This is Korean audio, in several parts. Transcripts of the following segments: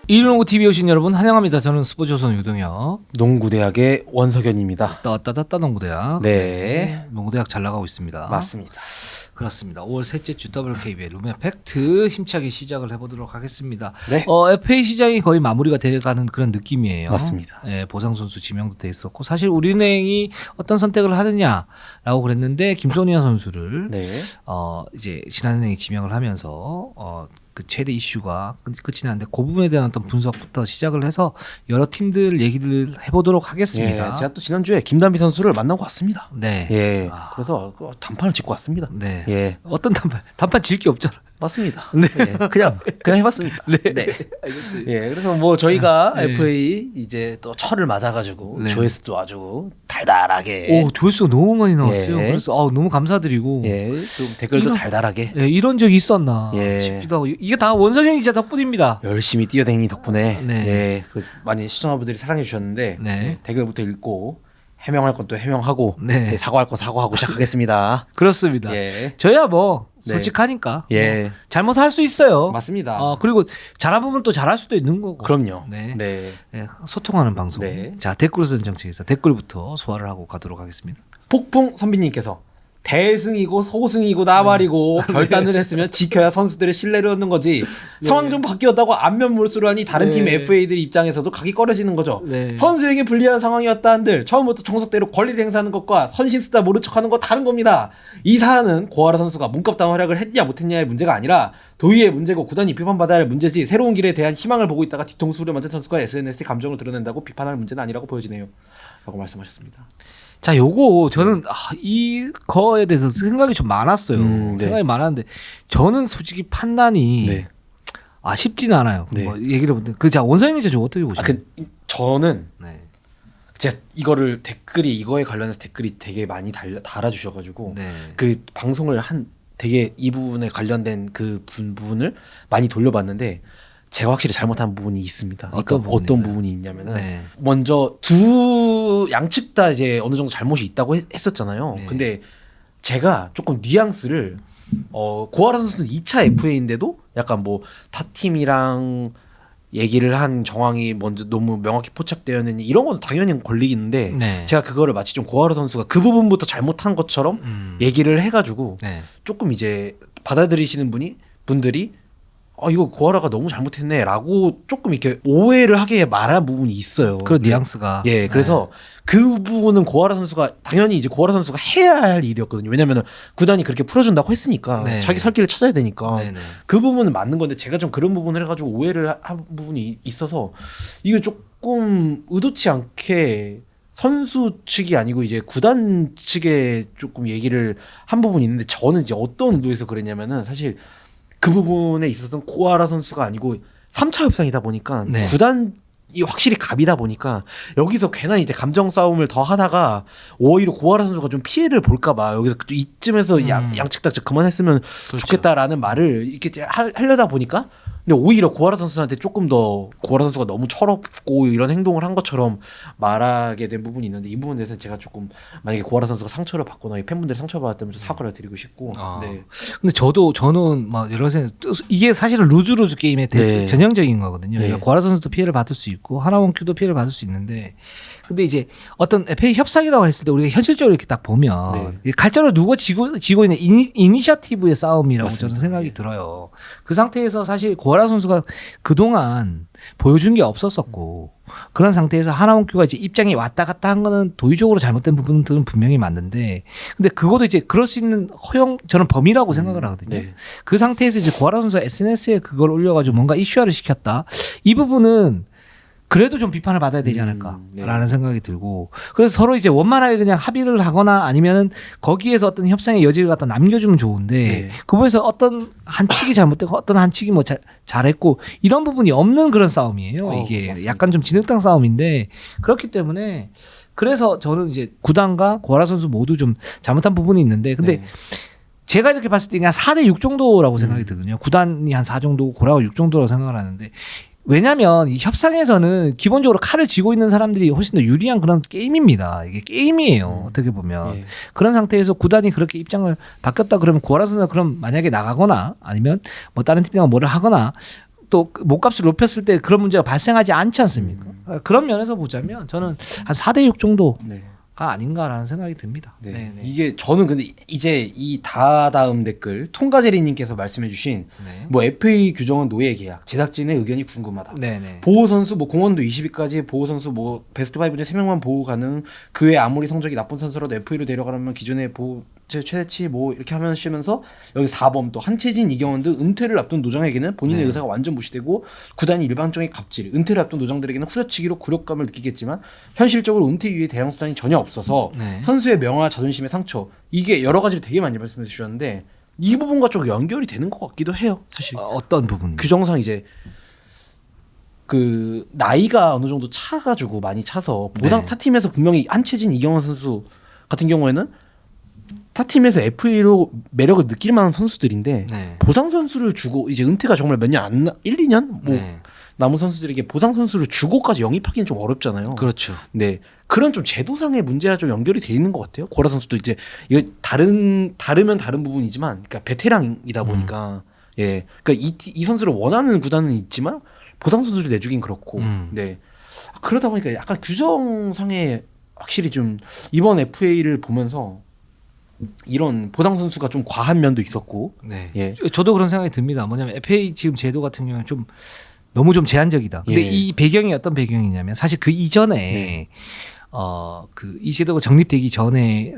이일농구 TV 오신 여러분 환영합니다. 저는 스포츠조선 유동혁, 농구대학의 원석현입니다. 따따따따 농구대학. 네. 농구대학 잘 나가고 있습니다. 맞습니다. 그렇습니다. 5월 셋째 주 WKBL 룸의 팩트 힘차게 시작을 해보도록 하겠습니다. 네. FA 시장이 거의 마무리가 돼가는 그런 느낌이에요. 맞습니다. 네, 보상 선수 지명도 돼 있었고 사실 우리은행이 어떤 선택을 하느냐라고 그랬는데 김소니아 선수를 네. 이제 신한은행이 지명을 하면서 그 최대 이슈가 끝이 났는데 그 부분에 대한 어떤 분석부터 시작을 해서 여러 팀들 얘기를 해보도록 하겠습니다. 예, 제가 또 지난주에 김단비 선수를 만나고 왔습니다. 네. 예. 그래서 단판을 짓고 왔습니다. 네. 예. 어떤 단판 질 게 없잖아. 맞습니다. 네. 예, 그냥 해봤습니다. 네. 알겠습니다. 예. 그래서 뭐 저희가 네. FA 이제 또 철을 맞아가지고 네. 조회수도 아주 달달하게. 오, 조회수가 너무 많이 나왔어요. 예. 그래서 너무 감사드리고. 예. 좀 댓글도 달달하게. 예, 이런 적이 있었나 예. 싶기도 하고 이게 다 원석영 기자 덕분입니다. 열심히 뛰어다니는 덕분에 네. 예, 많이 시청자분들이 사랑해 주셨는데 네. 댓글부터 읽고 해명할 건 또 해명하고 네. 사과할 건 사과하고 시작하겠습니다. 그렇습니다. 예. 저야 뭐 네. 솔직하니까 예. 뭐 잘못할 수 있어요. 맞습니다. 그리고 잘한 부분 또 잘할 수도 있는 거고. 그럼요. 네. 네. 예, 소통하는 방송. 네. 자, 댓글을 쓰는 정책에서 댓글부터 소화를 하고 가도록 하겠습니다. 폭풍 선비님께서 대승이고 소승이고 나발이고 결단을 했으면 지켜야 선수들의 신뢰를 얻는 거지. 상황 좀 바뀌었다고 안면몰수를 하니 다른 팀 FA들 입장에서도 각이 꺼려지는 거죠. 네. 선수에게 불리한 상황이었다 한들 처음부터 정석대로 권리를 행사하는 것과 선심 쓰다 모른 척하는 거 다른 겁니다. 이 사안은 고아라 선수가 몸값당 활약을 했냐 못했냐의 문제가 아니라 도의의 문제고 구단이 비판받아야 할 문제지 새로운 길에 대한 희망을 보고 있다가 뒤통수를 맞은 선수가 SNS에 감정을 드러낸다고 비판할 문제는 아니라고 보여지네요. 라고 말씀하셨습니다. 자, 요거 저는 이거에 대해서 생각이 좀 많았어요. 네. 생각이 많았는데 저는 솔직히 판단이 네. 쉽지는 않아요. 네. 뭐 얘기를 보면 자, 원서영 기자 어떻게 보시나요? 저는 네. 제가 이거에 관련해서 댓글이 되게 많이 달아주셔가지고 네. 그 방송을 되게 이 부분에 관련된 그 부분을 많이 돌려봤는데 제가 확실히 잘못한 부분이 있습니다. 어떤 어떤 부분이 있냐면은 네. 먼저 양측 다 이제 어느 정도 잘못이 있다고 했었잖아요. 네. 근데 제가 조금 뉘앙스를 고아라 선수는 2차 FA인데도 약간 뭐 타 팀이랑 얘기를 한 정황이 먼저 너무 명확히 포착되어 있는 이런 건 당연히 걸리겠는데 네. 제가 그거를 마치 좀 고아라 선수가 그 부분부터 잘못한 것처럼 얘기를 해가지고 네. 조금 이제 받아들이시는 분들이 이거 고아라가 너무 잘못했네라고 조금 이렇게 오해를 하게 말한 부분이 있어요. 그런 뉘앙스가. 예, 그래서 그 부분은 고아라 선수가 당연히 이제 고아라 선수가 해야 할 일이었거든요. 왜냐면은 구단이 그렇게 풀어준다고 했으니까 네. 자기 살 길을 찾아야 되니까 네네. 그 부분은 맞는 건데 제가 좀 그런 부분을 해가지고 오해를 한 부분이 있어서 이게 조금 의도치 않게 선수 측이 아니고 이제 구단 측에 조금 얘기를 한 부분이 있는데 저는 이제 어떤 의도에서 그랬냐면은 사실 그 부분에 있어서는 고아라 선수가 아니고 3차 협상이다 보니까 네. 구단이 확실히 갑이다 보니까 여기서 괜한 이제 감정 싸움을 더 하다가 오히려 고아라 선수가 좀 피해를 볼까봐 여기서 이쯤에서 양측 다 그만했으면 그렇죠. 좋겠다라는 말을 이렇게 하려다 보니까 근데 오히려 고아라 선수한테 조금 더 고아라 선수가 너무 철없고 이런 행동을 한 것처럼 말하게 된 부분이 있는데 이 부분에 대해서 제가 조금 만약에 고아라 선수가 상처를 받거나 팬분들이 상처받았다면 좀 사과를 드리고 싶고 네. 근데 저는 막 여러 생각 이게 사실은 루즈 게임의 네. 전형적인 거거든요. 네. 그러니까 고아라 선수도 피해를 받을 수 있고 하나원큐도 피해를 받을 수 있는데 근데 이제 어떤 FA 협상이라고 했을 때 우리가 현실적으로 이렇게 딱 보면 갈자로 누가 지고 있는 이니셔티브의 싸움이라고 맞습니다. 저는 생각이 들어요. 그 상태에서 사실 고아라 선수가 그동안 보여준 게 없었었고 그런 상태에서 하나원큐가 이제 입장이 왔다 갔다 한 거는 도의적으로 잘못된 부분들은 분명히 맞는데 근데 그것도 이제 그럴 수 있는 저는 범위라고 생각을 하거든요. 네. 그 상태에서 이제 고아라 선수가 SNS에 그걸 올려가지고 뭔가 이슈화를 시켰다. 이 부분은 그래도 좀 비판을 받아야 되지 않을까라는 생각이 들고 그래서 서로 이제 원만하게 그냥 합의를 하거나 아니면은 거기에서 어떤 협상의 여지를 갖다 남겨주면 좋은데 그 부분에서 어떤 한 측이 잘못되고 어떤 한 측이 뭐 잘했고 이런 부분이 없는 그런 싸움이에요. 이게 맞습니다. 약간 좀 진흙탕 싸움인데 그렇기 때문에 그래서 저는 이제 구단과 고아라 선수 모두 좀 잘못한 부분이 있는데 근데 제가 이렇게 봤을 때 그냥 4대 6 정도라고 생각이 들거든요. 구단이 한 4 정도, 고라가 6 정도라고 생각을 하는데 왜냐하면 이 협상에서는 기본적으로 칼을 쥐고 있는 사람들이 훨씬 더 유리한 그런 게임입니다. 이게 게임이에요. 어떻게 보면 그런 상태에서 구단이 그렇게 입장을 바뀌었다 그러면 고아라 선수가 그럼 만약에 나가거나 아니면 뭐 다른 팀이랑 뭐를 하거나 또 몸값을 높였을 때 그런 문제가 발생하지 않지 않습니까? 그런 면에서 보자면 저는 한 4대6 정도가 네. 아닌가라는 생각이 듭니다. 네. 네, 네. 이게 저는 근데 이제 이 다다음 댓글 통과제리님께서 말씀해주신 네. 뭐 FA 규정은 노예 계약, 제작진의 의견이 궁금하다. 네, 네. 보호 선수 뭐 공원도 20위까지 보호 선수 뭐 베스트 5 중에 3명만 보호 가능. 그 외에 아무리 성적이 나쁜 선수라도 FA로 데려가려면 기존의 보호 최대치 뭐 이렇게 하면서 여기 4번 또 한채진, 이경원 등 은퇴를 앞둔 노장에게는 본인의 네. 의사가 완전 무시되고 구단이 일방적인 갑질, 은퇴를 앞둔 노장들에게는 후려치기로 굴욕감을 느끼겠지만 현실적으로 은퇴 이후에 대항 수단이 전혀 없어서 네. 선수의 명화, 자존심의 상처 이게 여러 가지를 되게 많이 말씀해 주셨는데 이 부분과 좀 연결이 되는 것 같기도 해요. 사실 어떤 부분이? 규정상 이제 그 나이가 어느 정도 차가지고 많이 차서 보상 네. 타 팀에서 분명히 한채진, 이경원 선수 같은 경우에는 타 팀에서 FA로 매력을 느낄 만한 선수들인데 네. 보상 선수를 주고 이제 은퇴가 정말 몇 년 안 1, 2년 뭐 네. 남은 선수들에게 보상 선수를 주고까지 영입하기는 좀 어렵잖아요. 그렇죠. 네. 그런 좀 제도상의 문제와 좀 연결이 돼 있는 것 같아요. 고라 선수도 이제 이거 다르면 다른 부분이지만, 그러니까 베테랑이다 보니까, 예, 그러니까 이 선수를 원하는 구단은 있지만 보상 선수를 내주긴 그렇고, 네. 그러다 보니까 약간 규정상에 확실히 좀 이번 FA를 보면서 이런 보상 선수가 좀 과한 면도 있었고, 네. 예. 저도 그런 생각이 듭니다. 뭐냐면 FA 지금 제도 같은 경우는 좀 너무 좀 제한적이다. 근데 예. 이 배경이 어떤 배경이냐면 사실 그 이전에 네. 그 이 제도가 정립되기 전에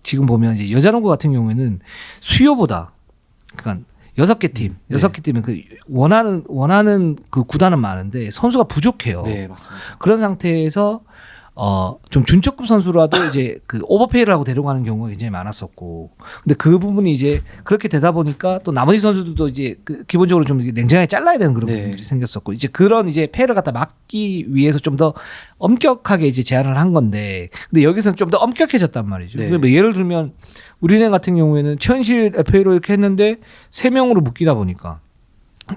지금 보면 이제 여자농구 같은 경우에는 수요보다 그러니까 6개 팀, 네. 6개 팀은 그 원하는 그 구단은 많은데 선수가 부족해요. 네, 맞습니다. 그런 상태에서 좀 준척급 선수라도 이제 그 오버페이를 하고 데려가는 경우가 굉장히 많았었고, 근데 그 부분이 이제 그렇게 되다 보니까 또 나머지 선수들도 이제 그 기본적으로 좀 냉정하게 잘라야 되는 그런 네. 부분들이 생겼었고, 이제 그런 이제 페이를 갖다 막기 위해서 좀 더 엄격하게 이제 제한을 한 건데, 근데 여기서는 좀 더 엄격해졌단 말이죠. 네. 뭐 예를 들면 우리은행 같은 경우에는 최현실 FA로 이렇게 했는데 3명으로 묶이다 보니까.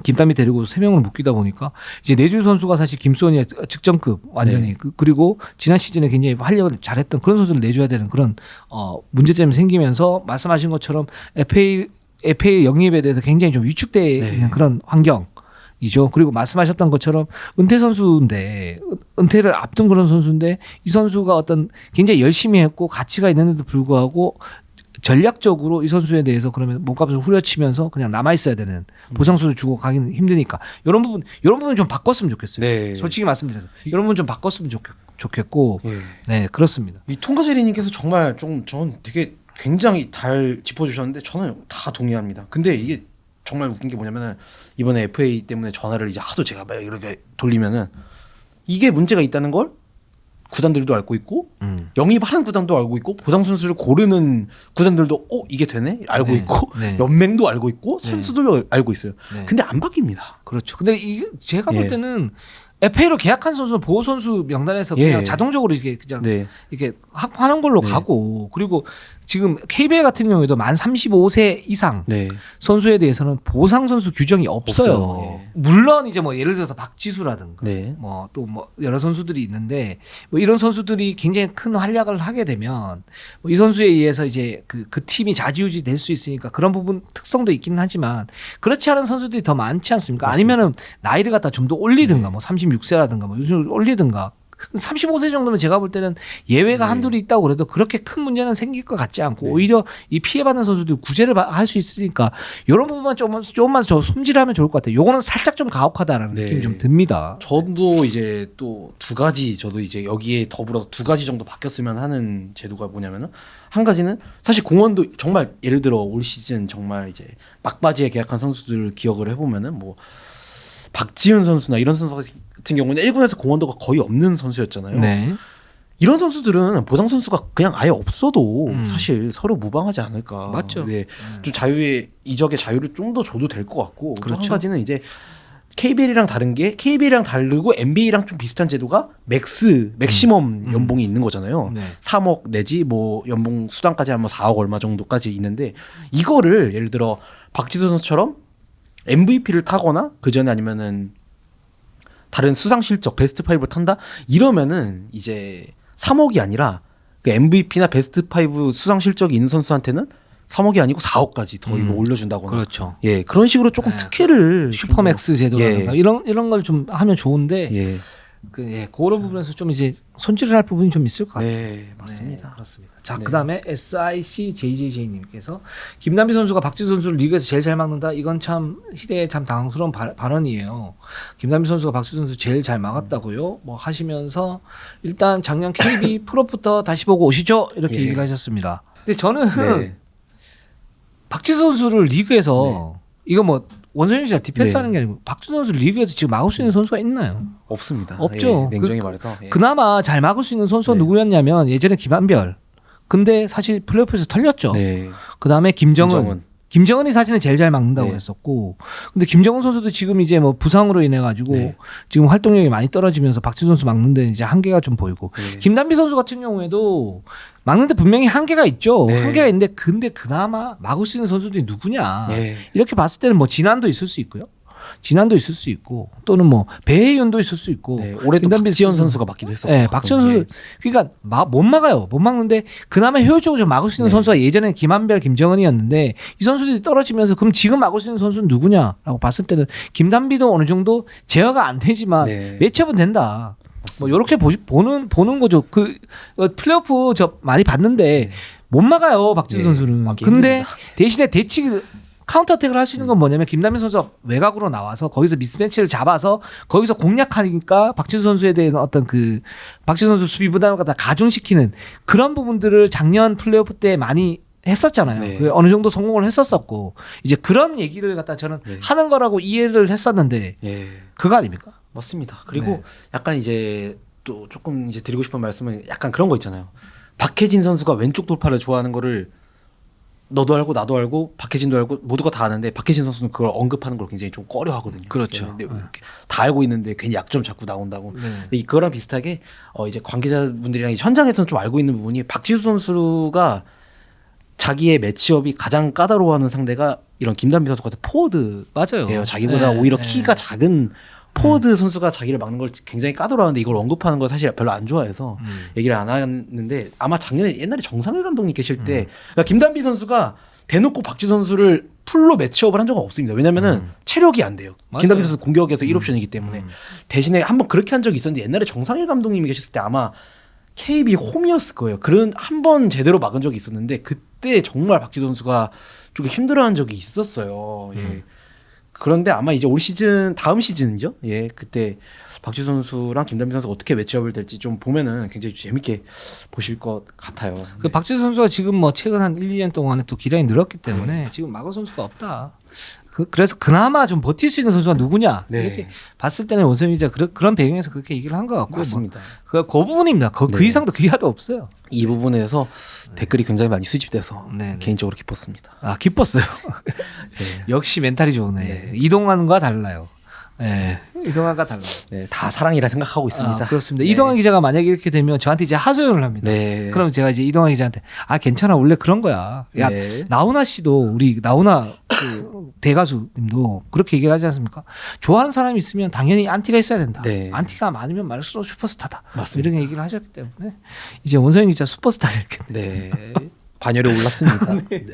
김담이 데리고 3명을 묶이다 보니까 이제 내준 선수가 사실 김수원이 직전급 완전히 네. 그리고 지난 시즌에 굉장히 활약을 잘했던 그런 선수를 내줘야 되는 그런 문제점이 생기면서 말씀하신 것처럼 FA 영입에 대해서 굉장히 좀 위축되어 네. 있는 그런 환경이죠. 그리고 말씀하셨던 것처럼 은퇴 선수인데 은퇴를 앞둔 그런 선수인데 이 선수가 어떤 굉장히 열심히 했고 가치가 있는데도 불구하고 전략적으로 이 선수에 대해서 그러면 몸값을 후려치면서 그냥 남아 있어야 되는 보상수를 주고 가기는 힘드니까 이런 부분 좀 바꿨으면 좋겠어요. 네. 솔직히 말씀드려서 이런 부분 좀 바꿨으면 좋겠고, 예. 네 그렇습니다. 이 통과제리님께서 정말 좀 전 되게 굉장히 잘 짚어주셨는데 저는 다 동의합니다. 근데 이게 정말 웃긴 게 뭐냐면은 이번에 FA 때문에 전화를 이제 하도 제가 막 이렇게 돌리면은 이게 문제가 있다는 걸 구단들도 알고 있고 영입하는 구단도 알고 있고 보상 선수를 고르는 구단들도 이게 되네 알고 네, 있고 네. 연맹도 알고 있고 네. 선수들도 알고 있어요. 네. 근데 안 바뀝니다. 그렇죠. 근데 이게 제가 볼 예. 때는 FA로 계약한 선수는 보호 선수 명단에서 그냥 예. 자동적으로 이게 그냥 네. 이렇게 확보하는 걸로 네. 가고, 그리고 지금 KBL 같은 경우에도 만 35세 이상 네. 선수에 대해서는 보상 선수 규정이 없어요. 없어요. 예. 물론 이제 뭐 예를 들어서 박지수라든가 네. 뭐 또 뭐 여러 선수들이 있는데 뭐 이런 선수들이 굉장히 큰 활약을 하게 되면 뭐 이 선수에 의해서 이제 그 팀이 좌지우지 될 수 있으니까 그런 부분 특성도 있기는 하지만 그렇지 않은 선수들이 더 많지 않습니까? 맞습니다. 아니면은 나이를 갖다 좀 더 올리든가 뭐 36세라든가 뭐 요즘 올리든가 35세 정도면 제가 볼 때는 예외가 네. 한둘이 있다고 그래도 그렇게 큰 문제는 생길 것 같지 않고 네. 오히려 이 피해받는 선수들 구제를 할 수 있으니까 이런 부분만 조금만 더 손질하면 좋을 것 같아요. 요거는 살짝 좀 가혹하다라는 네. 느낌이 좀 듭니다. 저도 이제 또 두 가지 저도 이제 여기에 더불어서 두 가지 정도 바뀌었으면 하는 제도가 뭐냐면은 한 가지는 사실 공원도 정말 예를 들어 올 시즌 정말 이제 막바지에 계약한 선수들을 기억을 해보면은 뭐 박지훈 선수나 이런 선수 같은 경우는 1군에서 공헌도가 거의 없는 선수였잖아요. 네. 이런 선수들은 보상 선수가 그냥 아예 없어도 사실 서로 무방하지 않을까. 맞죠. 네. 좀 자유의 이적의 자유를 좀 더 줘도 될 것 같고 또 한 그렇죠. 가지는 이제 KBL이랑 다른 게 KBL이랑 다르고 NBA랑 좀 비슷한 제도가 맥시멈 연봉이 있는 거잖아요. 네. 3억 내지 뭐 연봉 수당까지 하면 4억 얼마 정도까지 있는데 이거를 예를 들어 박지수 선수처럼 MVP를 타거나 그 전에 아니면은 다른 수상 실적 베스트 5를 탄다 이러면은 이제 3억이 아니라 그 MVP나 베스트 5 수상 실적이 있는 선수한테는 3억이 아니고 4억까지 더 이거 올려준다거나 그렇죠. 예 그런 식으로 조금 네. 특혜를 슈퍼맥스 제도라든가 예. 이런 걸 좀 하면 좋은데 예. 그런 부분에서 좀 이제 손질을 할 부분이 좀 있을 것 같아요. 네 맞습니다. 네, 그렇습니다. 자, 네. 그다음에 SICJJJ님께서 김단비 선수가 박지수 선수를 리그에서 제일 잘 막는다. 이건 참 희대의 참 당황스러운 발언이에요. 김단비 선수가 박지수 선수 제일 잘 막았다고요. 뭐 하시면서 일단 작년 KB 프로부터 다시 보고 오시죠. 이렇게 예. 얘기를 하셨습니다. 근데 저는 네. 박지수 선수를 리그에서 이거 뭐 원성현 씨가 디펜스 네. 하는 게 아니고 박지수 선수 리그에서 지금 막을 수 있는 선수가 있나요? 없습니다. 없죠. 예, 냉정히 말해서 예. 그나마 잘 막을 수 있는 선수가 네. 누구였냐면 예전에 김한별. 근데 사실 플레이오프에서 털렸죠. 네. 그다음에 김정은이 사실은 제일 잘 막는다고 네. 했었고, 근데 김정은 선수도 지금 이제 뭐 부상으로 인해 가지고 네. 지금 활동력이 많이 떨어지면서 박지수 선수 막는데 이제 한계가 좀 보이고, 네. 김단비 선수 같은 경우에도 막는데 분명히 한계가 있죠. 네. 한계가 있는데 근데 그나마 막을 수 있는 선수들이 누구냐? 네. 이렇게 봤을 때는 뭐 진안도 있을 수 있고요. 진안도 있을 수 있고 또는 뭐 배혜윤도 있을 수 있고. 네. 올해 또 김단비 박지현 선수- 선수가 막기도 했었고. 네, 박지원 선수 그러니까 못 막아요. 못 막는데 그나마 효율적으로 좀 막을 수 있는 네. 선수가 예전에 김한별, 김정은이었는데 이 선수들이 떨어지면서 그럼 지금 막을 수 있는 선수는 누구냐라고 봤을 때는 김단비도 어느 정도 제어가 안 되지만 네. 매치업은 된다. 뭐 이렇게 보는 거죠. 그 플레이오프 저 많이 봤는데 못 막아요 박지수 네, 선수는. 막기 근데 힘듭니다. 대신에 카운터 어택을 할 수 있는 건 뭐냐면 김남민 선수가 외곽으로 나와서 거기서 미스매치를 잡아서 거기서 공략하니까 박지수 선수에 대한 어떤 그 박지수 선수 수비 부담을 갖다 가중시키는 그런 부분들을 작년 플레이오프 때 많이 했었잖아요. 네. 그 어느 정도 성공을 했었었고 이제 그런 얘기를 갖다 저는 네. 하는 거라고 이해를 했었는데 예. 그거 아닙니까? 맞습니다. 그리고 네. 약간 이제 또 조금 이제 드리고 싶은 말씀은 약간 그런 거 있잖아요. 박혜진 선수가 왼쪽 돌파를 좋아하는 거를 너도 알고 나도 알고 박혜진도 알고 모두가 다 아는데 박혜진 선수는 그걸 언급하는 걸 굉장히 좀 꺼려하거든요. 그렇죠. 근데 이렇게 다 알고 있는데 괜히 약점 자꾸 나온다고. 네. 근데 이거랑 비슷하게 이제 관계자분들이랑 이제 현장에서는 좀 알고 있는 부분이 박지수 선수가 자기의 매치업이 가장 까다로워하는 상대가 이런 김단비 선수 같은 포워드예요. 맞아요. 자기보다 네, 오히려 네. 키가 작은 포워드 선수가 자기를 막는 걸 굉장히 까다로워하는데 이걸 언급하는 걸 사실 별로 안 좋아해서 얘기를 안 하는데 아마 작년에 옛날에 정상일 감독님 계실 때 그러니까 김단비 선수가 대놓고 박지수 선수를 풀로 매치업을 한 적은 없습니다. 왜냐면은 체력이 안 돼요. 맞아요. 김단비 선수 공격에서 1옵션이기 때문에 대신에 한번 그렇게 한 적이 있었는데 옛날에 정상일 감독님이 계셨을 때 아마 KB 홈이었을 거예요. 그런 한 번 제대로 막은 적이 있었는데 그때 정말 박지수 선수가 조금 힘들어한 적이 있었어요. 예. 그런데 아마 이제 올 시즌 다음 시즌이죠. 예, 그때 박지수 선수랑 김단비 선수가 어떻게 매치업을 될지 좀 보면은 굉장히 재밌게 보실 것 같아요. 그 박지수 선수가 지금 뭐 최근 한 1, 2년 동안에 또 기량이 늘었기 때문에 지금 막을 선수가 없다. 그래서 그나마 좀 버틸 수 있는 선수가 누구냐 네. 이렇게 봤을 때는 원성희 기자 그런 배경에서 그렇게 얘기를 한 것 같고 맞습니다. 그 부분입니다. 그 네. 이상도 그 이하도 없어요. 이 부분에서 댓글이 굉장히 많이 수집돼서 네, 네. 개인적으로 기뻤습니다. 아 기뻤어요. 네. 역시 멘탈이 좋네. 네. 이동환과 달라요. 네, 이동환과 달라요. 네, 다 사랑이라 생각하고 있습니다. 아, 그렇습니다. 네. 이동환 기자가 만약에 이렇게 되면 저한테 이제 하소연을 합니다. 네. 그럼 제가 이제 이동환 기자한테 괜찮아 원래 그런 거야. 야 네. 나훈아 씨도 우리 나훈아 그 대가수님도 그렇게 얘기를 하지 않습니까? 좋아하는 사람이 있으면 당연히 안티가 있어야 된다. 네. 안티가 많으면 많을수록 슈퍼스타다. 맞습니다. 이런 얘기를 하셨기 때문에 이제 원성희 기자 슈퍼스타 되겠네. 네. 반열에 올랐습니다. 네.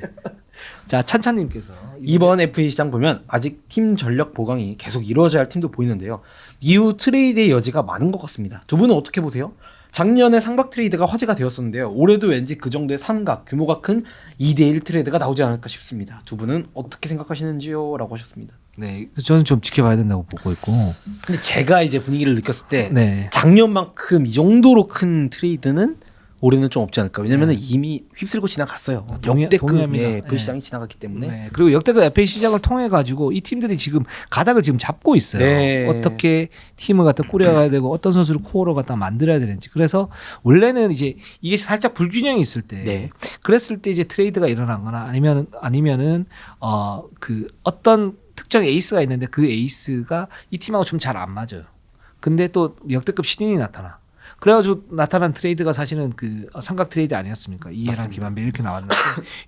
자 찬찬님께서 이번 FA 시장 보면 아직 팀 전력 보강이 계속 이루어져야 할 팀도 보이는데요. 이후 트레이드의 여지가 많은 것 같습니다. 두 분은 어떻게 보세요? 작년에 삼각 트레이드가 화제가 되었었는데요. 올해도 왠지 그 정도의 삼각, 규모가 큰 2대1 트레이드가 나오지 않을까 싶습니다. 두 분은 어떻게 생각하시는지요? 라고 하셨습니다. 네 저는 좀 지켜봐야 된다고 보고 있고. 근데 제가 이제 분위기를 느꼈을 때 네. 작년만큼 이 정도로 큰 트레이드는 올해는 좀 없지 않을까. 왜냐면 이미 휩쓸고 지나갔어요. 역대급 동의합니다. FA 시장이 지나갔기 때문에. 네. 그리고 역대급 FA 시장을 통해 가지고 이 팀들이 지금 가닥을 지금 잡고 있어요. 네. 어떻게 팀을 갖다 꾸려가야 되고 어떤 선수를 코어로 갖다 만들어야 되는지. 그래서 원래는 이제 이게 살짝 불균형이 있을 때, 네. 그랬을 때 이제 트레이드가 일어나거나 아니면은 그 어떤 특정 에이스가 있는데 그 에이스가 이 팀하고 좀 잘 안 맞아요. 근데 또 역대급 신인이 나타나. 그래가지고 나타난 트레이드가 사실은 그 삼각 트레이드 아니었습니까? 이해랑 김한배 이렇게 나왔는데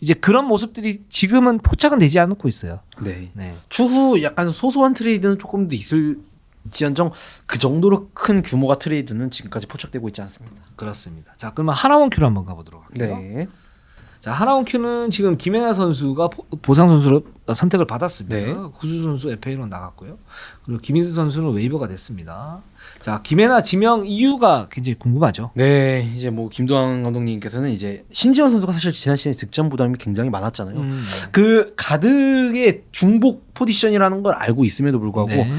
이제 그런 모습들이 지금은 포착은 되지 않고 있어요. 네. 네. 추후 약간 소소한 트레이드는 조금 더 있을지언정 그 정도로 큰 규모가 트레이드는 지금까지 포착되고 있지 않습니다. 그렇습니다. 자, 그러면 하나원 큐로 한번 가보도록 할게요. 네. 자, 하나원큐는 지금 김연아 선수가 보상 선수로 선택을 받았습니다. 네. 구수 선수 FA로 나갔고요. 그리고 김인수 선수는 웨이버가 됐습니다. 자, 김연아 지명 이유가 굉장히 궁금하죠. 네, 이제 뭐 김도환 감독님께서는 이제 신지원 선수가 사실 지난 시즌에 득점 부담이 굉장히 많았잖아요. 그 가드의 중복 포지션이라는 걸 알고 있음에도 불구하고 네.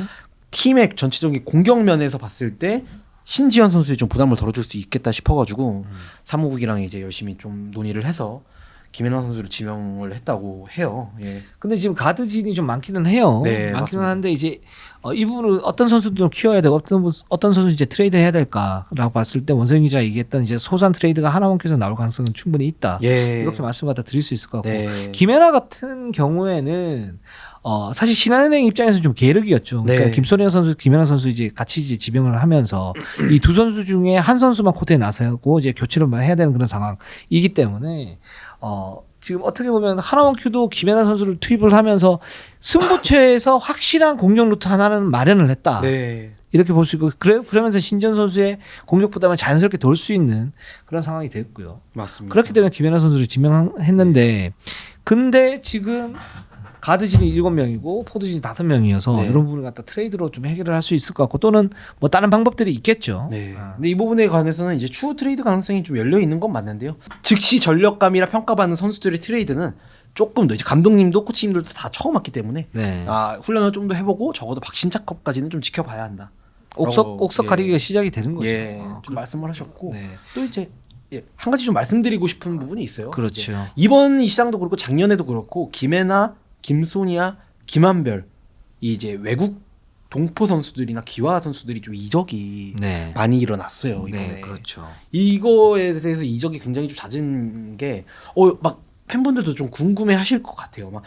팀의 전체적인 공격면에서 봤을 때 신지현 선수의 좀 부담을 덜어줄 수 있겠다 싶어가지고 사무국이랑 이제 열심히 좀 논의를 해서 김연아 선수를 지명을 했다고 해요. 예. 근데 지금 가드진이 좀 많기는 해요. 네, 많기는 맞습니다. 한데 이제 이 부분을 어떤 선수들을 키워야 되고 어떤 선수 이제 트레이드 해야 될까라고 봤을 때 원성 기자 얘기했던 이제 소산 트레이드가 하나원큐에서 나올 가능성은 충분히 있다. 예. 이렇게 말씀을 갖다 드릴 수 있을 것 같고 네. 김연아 같은 경우에는 사실 신한은행 입장에서 좀 계륵이었죠. 그러니까 네. 김선영 선수, 김연아 선수 이제 같이 이제 지명을 하면서 이 두 선수 중에 한 선수만 코트에 나서고 이제 교체를 해야 되는 그런 상황이기 때문에 지금 어떻게 보면 하나원큐도 김연아 선수를 투입을 하면서 승부처에서 확실한 공격 루트 하나는 마련을 했다. 네. 이렇게 볼 수 있고 그러면서 신전 선수의 공격 부담을 자연스럽게 돌 수 있는 그런 상황이 됐고요. 맞습니다. 그렇기 때문에 김연아 선수를 지명했는데 근데 지금 가드진이 7명이고 포드진이 5명이어서 네. 이런 부분을 갖다 트레이드로 좀 해결을 할 수 있을 것 같고 또는 뭐 다른 방법들이 있겠죠. 네. 근데 이 부분에 관해서는 이제 추후 트레이드 가능성이 좀 열려 있는 건 맞는데요. 즉시 전력감이라 평가받는 선수들의 트레이드는 조금 더 이제 감독님도 코치님들도 다 처음 왔기 때문에 네. 훈련을 좀 더 해보고 적어도 박신차컵까지는 좀 지켜봐야 한다. 옥석 예. 가리기가 시작이 되는 거죠. 예, 좀 말씀을 하셨고 네. 또 이제 한 가지 좀 말씀드리고 싶은 부분이 있어요. 그렇죠. 이제 이번 이 시장도 그렇고 작년에도 그렇고 김혜나, 김소니아, 김한별 이 이제 외국 동포 선수들이나 기화 선수들이 좀 이적이 네. 많이 일어났어요. 이번에. 네, 그렇죠. 이거에 대해서 이적이 굉장히 좀 잦은 게 막 팬분들도 좀 궁금해하실 것 같아요. 막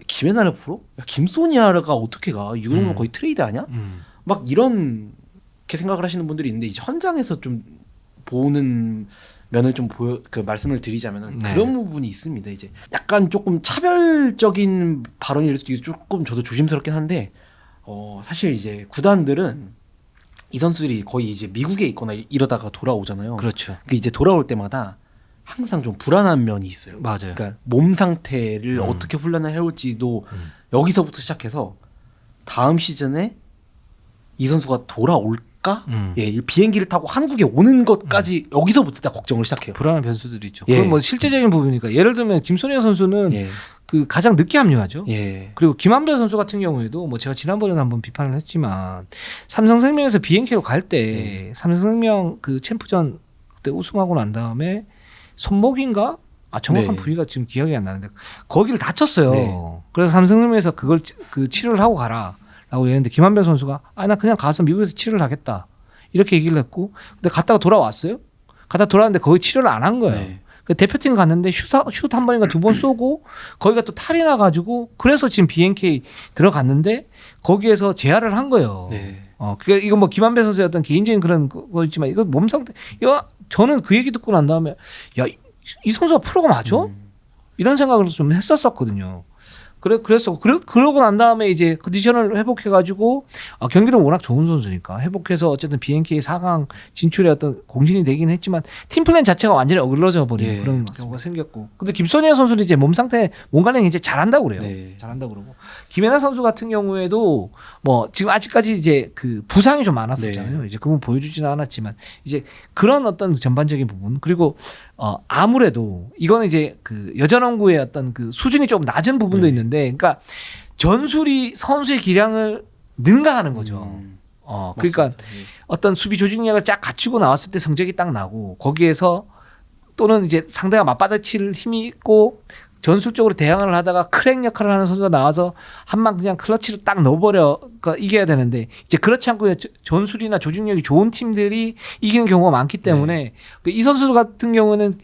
김혜나를 프로? 야, 김소니아가 어떻게 가? 이 정도면 거의 트레이드 아니야? 막 이렇게 생각을 하시는 분들이 있는데 이제 현장에서 좀 보는 면을 좀 말씀을 드리자면은 네. 그런 부분이 있습니다. 이제 약간 조금 차별적인 발언일 수도 있고 조금 저도 조심스럽긴 한데 사실 이제 구단들은 이 선수들이 거의 이제 미국에 있거나 이러다가 돌아오잖아요. 그렇죠. 그 이제 돌아올 때마다 항상 좀 불안한 면이 있어요. 맞아요. 그러니까 몸 상태를 어떻게 훈련을 해올지도 여기서부터 시작해서 다음 시즌에 이 선수가 돌아올까? 예, 이 비행기를 타고 한국에 오는 것까지 여기서부터 다 걱정을 시작해요. 불안한 변수들이 있죠. 예. 그건 뭐 실제적인 부분이니까 예를 들면 김소니아 선수는 예, 그 가장 늦게 합류하죠. 예, 그리고 김한별 선수 같은 경우에도 뭐 제가 지난번에는 한번 비판을 했지만 삼성생명에서 비행기로 갈 때 삼성생명 그 챔프전 그때 우승하고 난 다음에 손목인가? 정확한 네. 부위가 지금 기억이 안 나는데 거기를 다쳤어요. 네. 그래서 삼성생명에서 그걸 그 치료를 하고 가라라고 얘기했는데 김한별 선수가 나 그냥 가서 미국에서 치료를 하겠다 이렇게 얘기를 했고 근데 갔다가 돌아왔어요. 갔다 돌아왔는데 거기 치료를 안 한 거예요. 네. 그 대표팀 갔는데 슛 한 번인가 두 번 쏘고 거기가 또 탈이 나가지고 그래서 지금 BNK 들어갔는데 거기에서 재활을 한 거예요. 네. 그러니까 이거 뭐 김한배 선수의 어떤 개인적인 그런 거였지만 이거 몸 상태. 저는 그 얘기 듣고 난 다음에 이 선수가 프로가 맞아? 이런 생각을 좀 했었거든요. 그래서 그러고 난 다음에 이제 컨디션을 회복해가지고 경기는 워낙 좋은 선수니까 회복해서 어쨌든 BNK 4강 진출의 어떤 공신이 되긴 했지만 팀 플랜 자체가 완전히 어그러져 버린 예, 그런 맞습니다. 경우가 생겼고. 근데 김선희아 선수는 이제 몸 상태, 몸 관리 이제 잘한다고 그래요. 네. 잘한다고 그러고. 김연아 선수 같은 경우에도 뭐 지금 아직까지 이제 그 부상이 좀 많았었잖아요. 네. 이제 그건 보여주지는 않았지만 이제 그런 어떤 전반적인 부분 그리고 아무래도 이거는 이제 그 여자농구의 어떤 그 수준이 좀 낮은 부분도 있는데, 그러니까 전술이 선수의 기량을 능가하는 거죠. 그러니까 맞습니다. 예. 어떤 수비 조직력을 쫙 갖추고 나왔을 때 성적이 딱 나고 거기에서 또는 이제 상대가 맞받아칠 힘이 있고 전술적으로 대항을 하다가 크랙 역할을 하는 선수가 나와서 한 방 그냥 클러치를 딱 넣어버려 이겨야 되는데 이제 그렇지 않고 전술이나 조직력이 좋은 팀들이 이기는 경우가 많기 때문에 이 선수 같은 경우는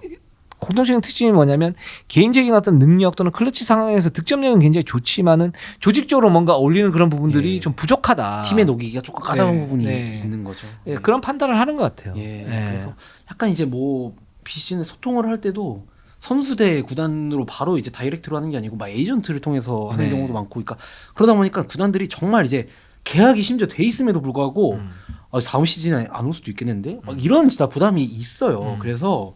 공통적인 특징이 뭐냐면 개인적인 어떤 능력 또는 클러치 상황에서 득점력은 굉장히 좋지만은 조직적으로 뭔가 올리는 그런 부분들이 예. 좀 부족하다. 팀에 녹이기가 조금 까다로운 네. 부분이 네. 있는 거죠. 예, 그런 판단을 하는 것 같아요. 예. 예. 그래서 약간 이제 뭐 BC는 소통을 할 때도 선수 대 구단으로 바로 이제 다이렉트로 하는 게 아니고 막 에이전트를 통해서 하는 네. 경우도 많고, 그러니까 그러다 보니까 구단들이 정말 이제 계약이 심지어 돼 있음에도 불구하고 다음 시즌에 안 올 수도 있겠는데 막 이런 진짜 부담이 있어요. 그래서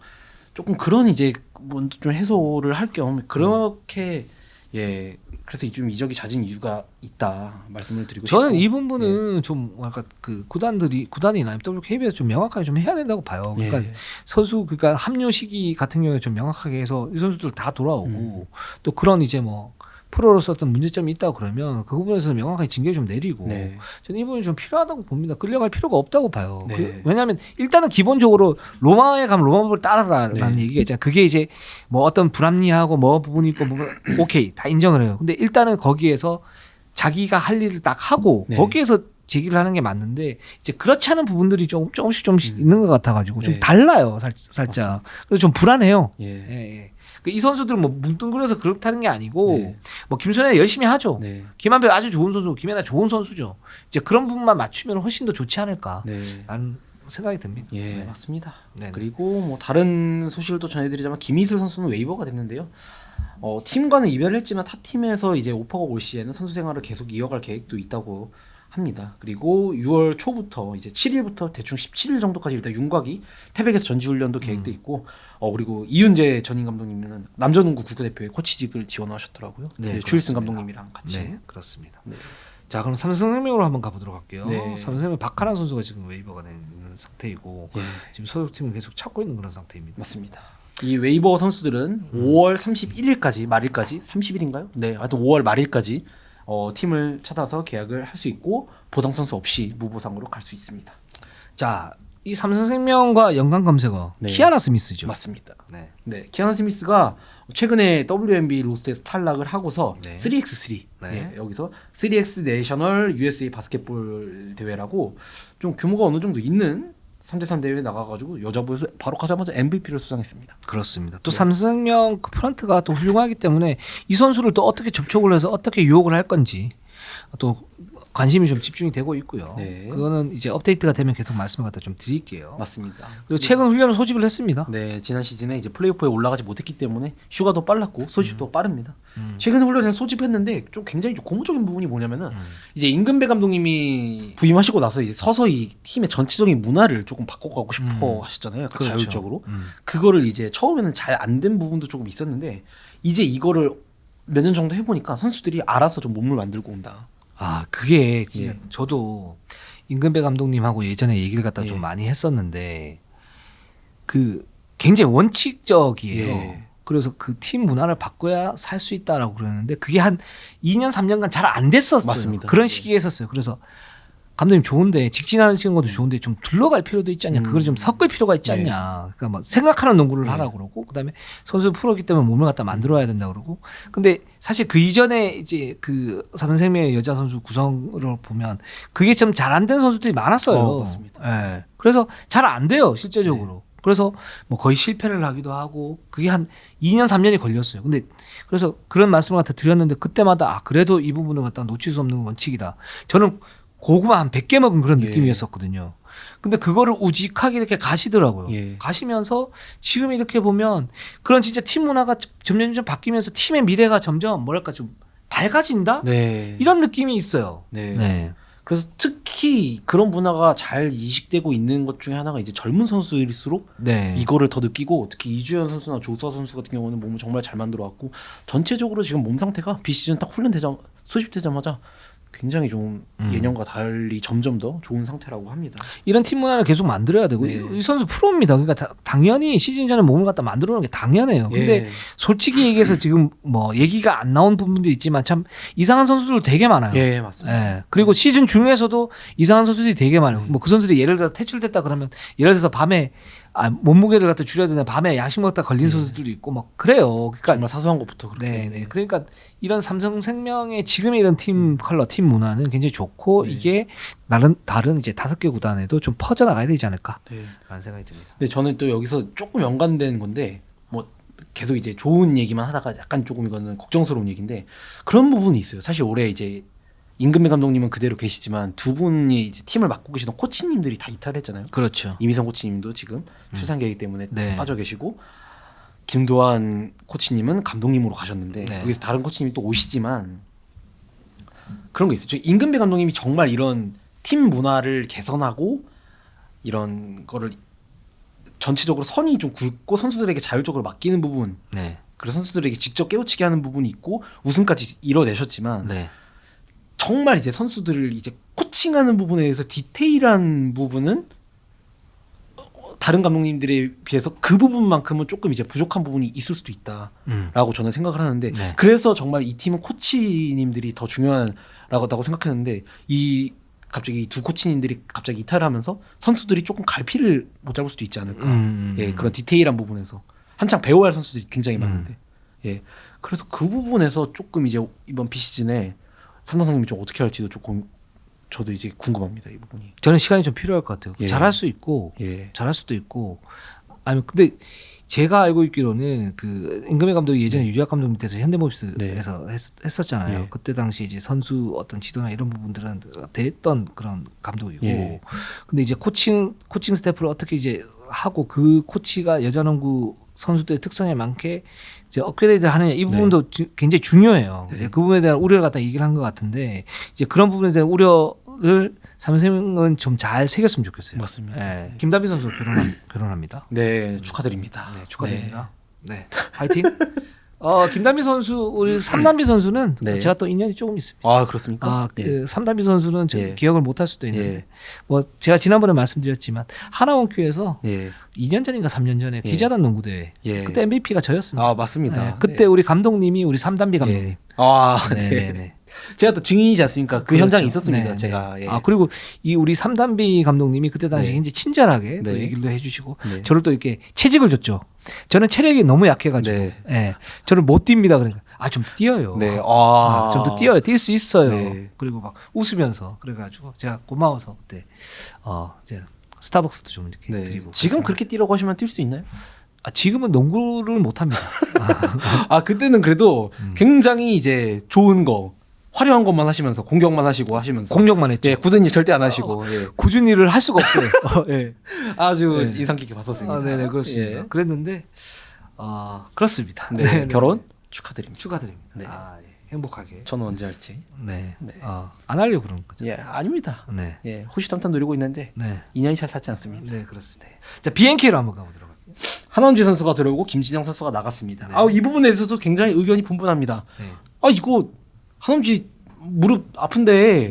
조금 그런 이제 뭐 좀 해소를 할 겸 그렇게 예 그래서 좀 이적이 잦은 이유가 있다 말씀을 드리고 저는 싶고 이 부분은 좀 뭐랄까 그 구단이나 WKB에서 좀 명확하게 좀 해야 된다고 봐요. 그러니까 예. 선수 그러니까 합류 시기 같은 경우에 좀 명확하게 해서 이 선수들 다 돌아오고 또 그런 이제 뭐 프로로서 어떤 문제점이 있다고 그러면 그 부분에서 명확하게 징계 좀 내리고 네. 저는 이 부분이 좀 필요하다고 봅니다. 끌려갈 필요가 없다고 봐요. 네. 왜냐하면 일단은 기본적으로 로마에 가면 로마법을 따라라라는 네. 얘기가 있잖아요. 그게 이제 뭐 어떤 불합리하고 뭐 부분이 있고 뭐 오케이 다 인정을 해요. 근데 일단은 거기에서 자기가 할 일을 딱 하고 네. 거기에서 제기를 하는 게 맞는데 이제 그렇지 않은 부분들이 조금씩 있는 것 같아가지고 좀 네. 달라요 살짝. 그래서 좀 불안해요. 예. 예, 예. 이 선수들은 뭐 뭉뚱그려서 그렇다는 게 아니고 네. 뭐 김선혜 열심히 하죠. 네. 김한배 아주 좋은 선수고 김연아 좋은 선수죠. 이제 그런 부분만 맞추면 훨씬 더 좋지 않을까 네. 라는 생각이 듭니다. 예, 네. 맞습니다. 네. 그리고 뭐 다른 소식을 또 전해드리자면 김희슬 선수는 웨이버가 됐는데요. 팀과는 이별을 했지만 타 팀에서 이제 오퍼가 올 시에는 선수 생활을 계속 이어갈 계획도 있다고 합니다. 그리고 6월 초부터 이제 7일부터 대충 17일 정도까지 일단 윤곽이 태백에서 전지훈련도 계획도 있고 그리고 이윤재 전임 감독님은 남자농구 국가대표의 코치직을 지원하셨더라고요. 네, 추일승 그렇습니다. 감독님이랑 같이. 네, 그렇습니다. 네. 자, 그럼 삼성생명으로 한번 가보도록 할게요. 네. 삼성생명 박하란 선수가 지금 웨이버가 되는 상태이고 예, 지금 소속팀을 계속 찾고 있는 그런 상태입니다. 맞습니다. 이 웨이버 선수들은 5월 31일까지 말일까지 30일인가요? 네, 하여튼 5월 말일까지 팀을 찾아서 계약을 할 수 있고 보상 선수 없이 무보상으로 갈 수 있습니다. 자, 이 삼성생명과 연관 검색어 네. 키아나 스미스죠. 맞습니다. 네. 네, 키아나 스미스가 최근에 WNBA 로스트에서 탈락을 하고서 네. 3x3 네. 여기서 3x 내셔널 USA 바스켓볼 대회라고 좀 규모가 어느 정도 있는 3대3 대회에 나가가지고 여자부에서 바로 가자마자 MVP를 수상했습니다. 그렇습니다. 또 삼성생명 그 프런트가 또 훌륭하기 때문에 이 선수를 또 어떻게 접촉을 해서 어떻게 유혹을 할 건지 또 관심이 좀 집중이 되고 있고요. 네. 그거는 이제 업데이트가 되면 계속 말씀을 갖다 좀 드릴게요. 맞습니다. 그리고 최근 훈련을 소집을 했습니다. 네, 지난 시즌에 이제 플레이오프에 올라가지 못했기 때문에 휴가도 빨랐고 소집도 빠릅니다. 최근 훈련을 소집했는데 좀 굉장히 좀 고무적인 부분이 뭐냐면은 이제 임금배 감독님이 부임하시고 나서 이제 서서히 팀의 전체적인 문화를 조금 바꿔가고 싶어 하셨잖아요. 약간 그렇죠. 자율적으로. 그거를 이제 처음에는 잘 안 된 부분도 조금 있었는데 이제 이거를 몇 년 정도 해보니까 선수들이 알아서 좀 몸을 만들고 온다. 아, 그게 진짜 예. 저도 임금배 감독님하고 예전에 얘기를 갖다 좀 예. 많이 했었는데 그 굉장히 원칙적이에요. 예. 그래서 그 팀 문화를 바꿔야 살 수 있다라고 그러는데 그게 한 2년 3년간 잘 안 됐었어요. 맞습니다. 그런 예. 시기에 했었어요. 그래서 감독님 좋은데 직진하는 것도 좋은데 좀 둘러갈 필요도 있지 않냐. 그걸 좀 섞을 필요가 있지 네. 않냐. 그러니까 뭐 생각하는 농구를 네. 하라고 그러고 그다음에 선수 프로기 때문에 몸을 갖다 만들어야 된다 그러고. 근데 사실 그 이전에 이제 그 삼성생명의 여자 선수 구성을 보면 그게 좀 잘 안 된 선수들이 많았어요. 맞습니다. 예. 그래서 잘 안 돼요 실제적으로. 네. 그래서 뭐 거의 실패를 하기도 하고 그게 한 2년 3년이 걸렸어요. 근데 그래서 그런 말씀을 갖다 드렸는데 그때마다 아 그래도 이 부분을 갖다 놓칠 수 없는 원칙이다. 저는 고구마 한 100개 먹은 그런 예. 느낌이었었거든요. 근데 그거를 우직하게 이렇게 가시더라고요. 예. 가시면서 지금 이렇게 보면 그런 진짜 팀 문화가 점점 바뀌면서 팀의 미래가 점점 뭐랄까 좀 밝아진다? 네. 이런 느낌이 있어요. 네. 네. 그래서 특히 그런 문화가 잘 이식되고 있는 것 중에 하나가 이제 젊은 선수일수록 네. 이거를 더 느끼고 특히 이주연 선수나 조수아 선수 같은 경우는 몸을 정말 잘 만들어 왔고 전체적으로 지금 몸 상태가 비시즌 딱 소집되자마자 굉장히 좀 예년과 달리 점점 더 좋은 상태라고 합니다. 이런 팀 문화를 계속 만들어야 되고 네. 이 선수 프로입니다. 그러니까 당연히 시즌 전에 몸을 갖다 만들어놓는 게 당연해요. 근데 예. 솔직히 얘기해서 지금 뭐 얘기가 안 나온 부분도 있지만 참 이상한 선수들 되게 많아요. 예, 맞습니다. 예. 그리고 시즌 중에서도 이상한 선수들이 되게 많아요. 뭐 그 선수들이 예를 들어 퇴출됐다 그러면 예를 들어서 밤에 몸무게를 갖다 줄여야 되는데 밤에 야식 먹다 걸린 선수들도 있고 막 그래요. 그러니까 정말 사소한 것부터 그렇게. 네. 그러니까 이런 삼성생명의 지금의 이런 팀 컬러, 팀 문화는 굉장히 좋고 네. 이게 다른 이제 5개 구단에도 좀 퍼져나가야 되지 않을까라는 네. 생각이 듭니다. 근데 저는 또 여기서 조금 연관된 건데 뭐 계속 이제 좋은 얘기만 하다가 약간 조금 이거는 걱정스러운 얘기인데 그런 부분이 있어요. 사실 올해 이제 임금배 감독님은 그대로 계시지만 두 분이 이제 팀을 맡고 계시던 코치님들이 다 이탈했잖아요. 그렇죠. 이미성 코치님도 지금 출산 계획 때문에 네. 빠져 계시고 김도환 코치님은 감독님으로 가셨는데 네. 여기서 다른 코치님이 또 오시지만 그런 게 있어요. 저 임금배 감독님이 정말 이런 팀 문화를 개선하고 이런 거를 전체적으로 선이 좀 굵고 선수들에게 자율적으로 맡기는 부분, 네. 그리고 선수들에게 직접 깨우치게 하는 부분이 있고 우승까지 이뤄내셨지만 네. 정말 이제 선수들을 이제 코칭하는 부분에 대해서 디테일한 부분은 다른 감독님들에 비해서 그 부분만큼은 조금 이제 부족한 부분이 있을 수도 있다라고 저는 생각을 하는데 네. 그래서 정말 이 팀은 코치님들이 더 중요하다고 생각했는데 이 갑자기 두 코치님들이 갑자기 이탈을 하면서 선수들이 조금 갈피를 못 잡을 수도 있지 않을까. 예, 그런 디테일한 부분에서 한창 배워야 할 선수들이 굉장히 많은데 예, 그래서 그 부분에서 조금 이제 이번 비시즌에 삼성님이 좀 어떻게 할지도 조금 저도 이제 궁금합니다, 이 부분이. 저는 시간이 좀 필요할 것 같아요. 예. 잘할 수 있고 예, 잘할 수도 있고 아니 근데 제가 알고 있기로는 그 임금희 감독이 예전에 유지학 감독 밑에서 현대모비스에서 했었잖아요. 예. 그때 당시 이제 선수 어떤 지도나 이런 부분들은 됐던 그런 감독이고 예. 근데 이제 코칭 스태프를 어떻게 이제 하고 그 코치가 여자농구 선수들의 특성에 맞게 이제 업그레이드 하느냐 이 부분도 굉장히 중요해요. 네. 그 부분에 대한 우려를 갖다 얘기를 한 것 같은데 이제 그런 부분에 대한 우려를 삼성은 좀 잘 새겼으면 좋겠어요. 맞습니다. 네. 김다비 선수 결혼합니다. 네, 축하드립니다. 네, 축하드립니다. 네, 파이팅. 김단비 선수 우리 삼단비 선수는 네. 제가 또 인연이 조금 있습니다. 아, 그렇습니까? 그 삼단비 선수는 저 예. 기억을 못할 수도 있는데 예. 뭐 제가 지난번에 말씀드렸지만 하나원큐에서 예. 2년 전인가 3년 전에 예. 기자단 농구대회 예. 그때 MVP가 저였습니다. 아, 맞습니다. 네, 그때 우리 감독님이 우리 삼단비 감독님. 예. 아, 네, 네. 네. 제가 또 증인이지 않습니까? 그 그렇죠. 현장에 있었습니다. 네, 제가. 네. 예. 그리고 이 우리 삼단비 감독님이 그때 당시 네. 굉장히 친절하게 또 네. 얘기도 해주시고 네. 저를 또 이렇게 채찍을 줬죠. 저는 체력이 너무 약해가지고, 네. 예, 저를 못 뜁니다. 그러니까 좀 더 뛰어요. 네. 좀 더 뛰어요. 뛸 수 있어요. 네. 그리고 막 웃으면서 그래가지고 제가 고마워서 그때 이제 스타벅스도 좀 이렇게 네. 드리고. 지금 그랬어요. 그렇게 뛰라고 하시면 뛸 수 있나요? 지금은 농구를 못 합니다. 아, 그때는 그래도 굉장히 이제 좋은 거, 화려한 것만 하시면서 공격만 하시고 하시면서 공격만 했죠. 예, 굳은 일 절대 안 하시고 예. 굳은 일을 할 수가 없어요. 예. 아주 네. 인상 깊게 봤었습니다. 네네 그렇습니다. 예. 그랬는데 그렇습니다. 네, 결혼 축하드립니다. 축하드립니다. 네. 예. 행복하게. 저는 언제 할지. 네. 네. 안 하려고 그런 거죠. 예, 아닙니다. 네. 예, 호시탐탐 노리고 있는데 네. 2년이 잘 샀지 않습니다. 네 그렇습니다. 자 BNK로 한번 가보도록 할게요. 한원주 선수가 들어오고 김진영 선수가 나갔습니다. 네. 이 부분에 대해서도 굉장히 의견이 분분합니다. 네. 이거 한원주 무릎 아픈데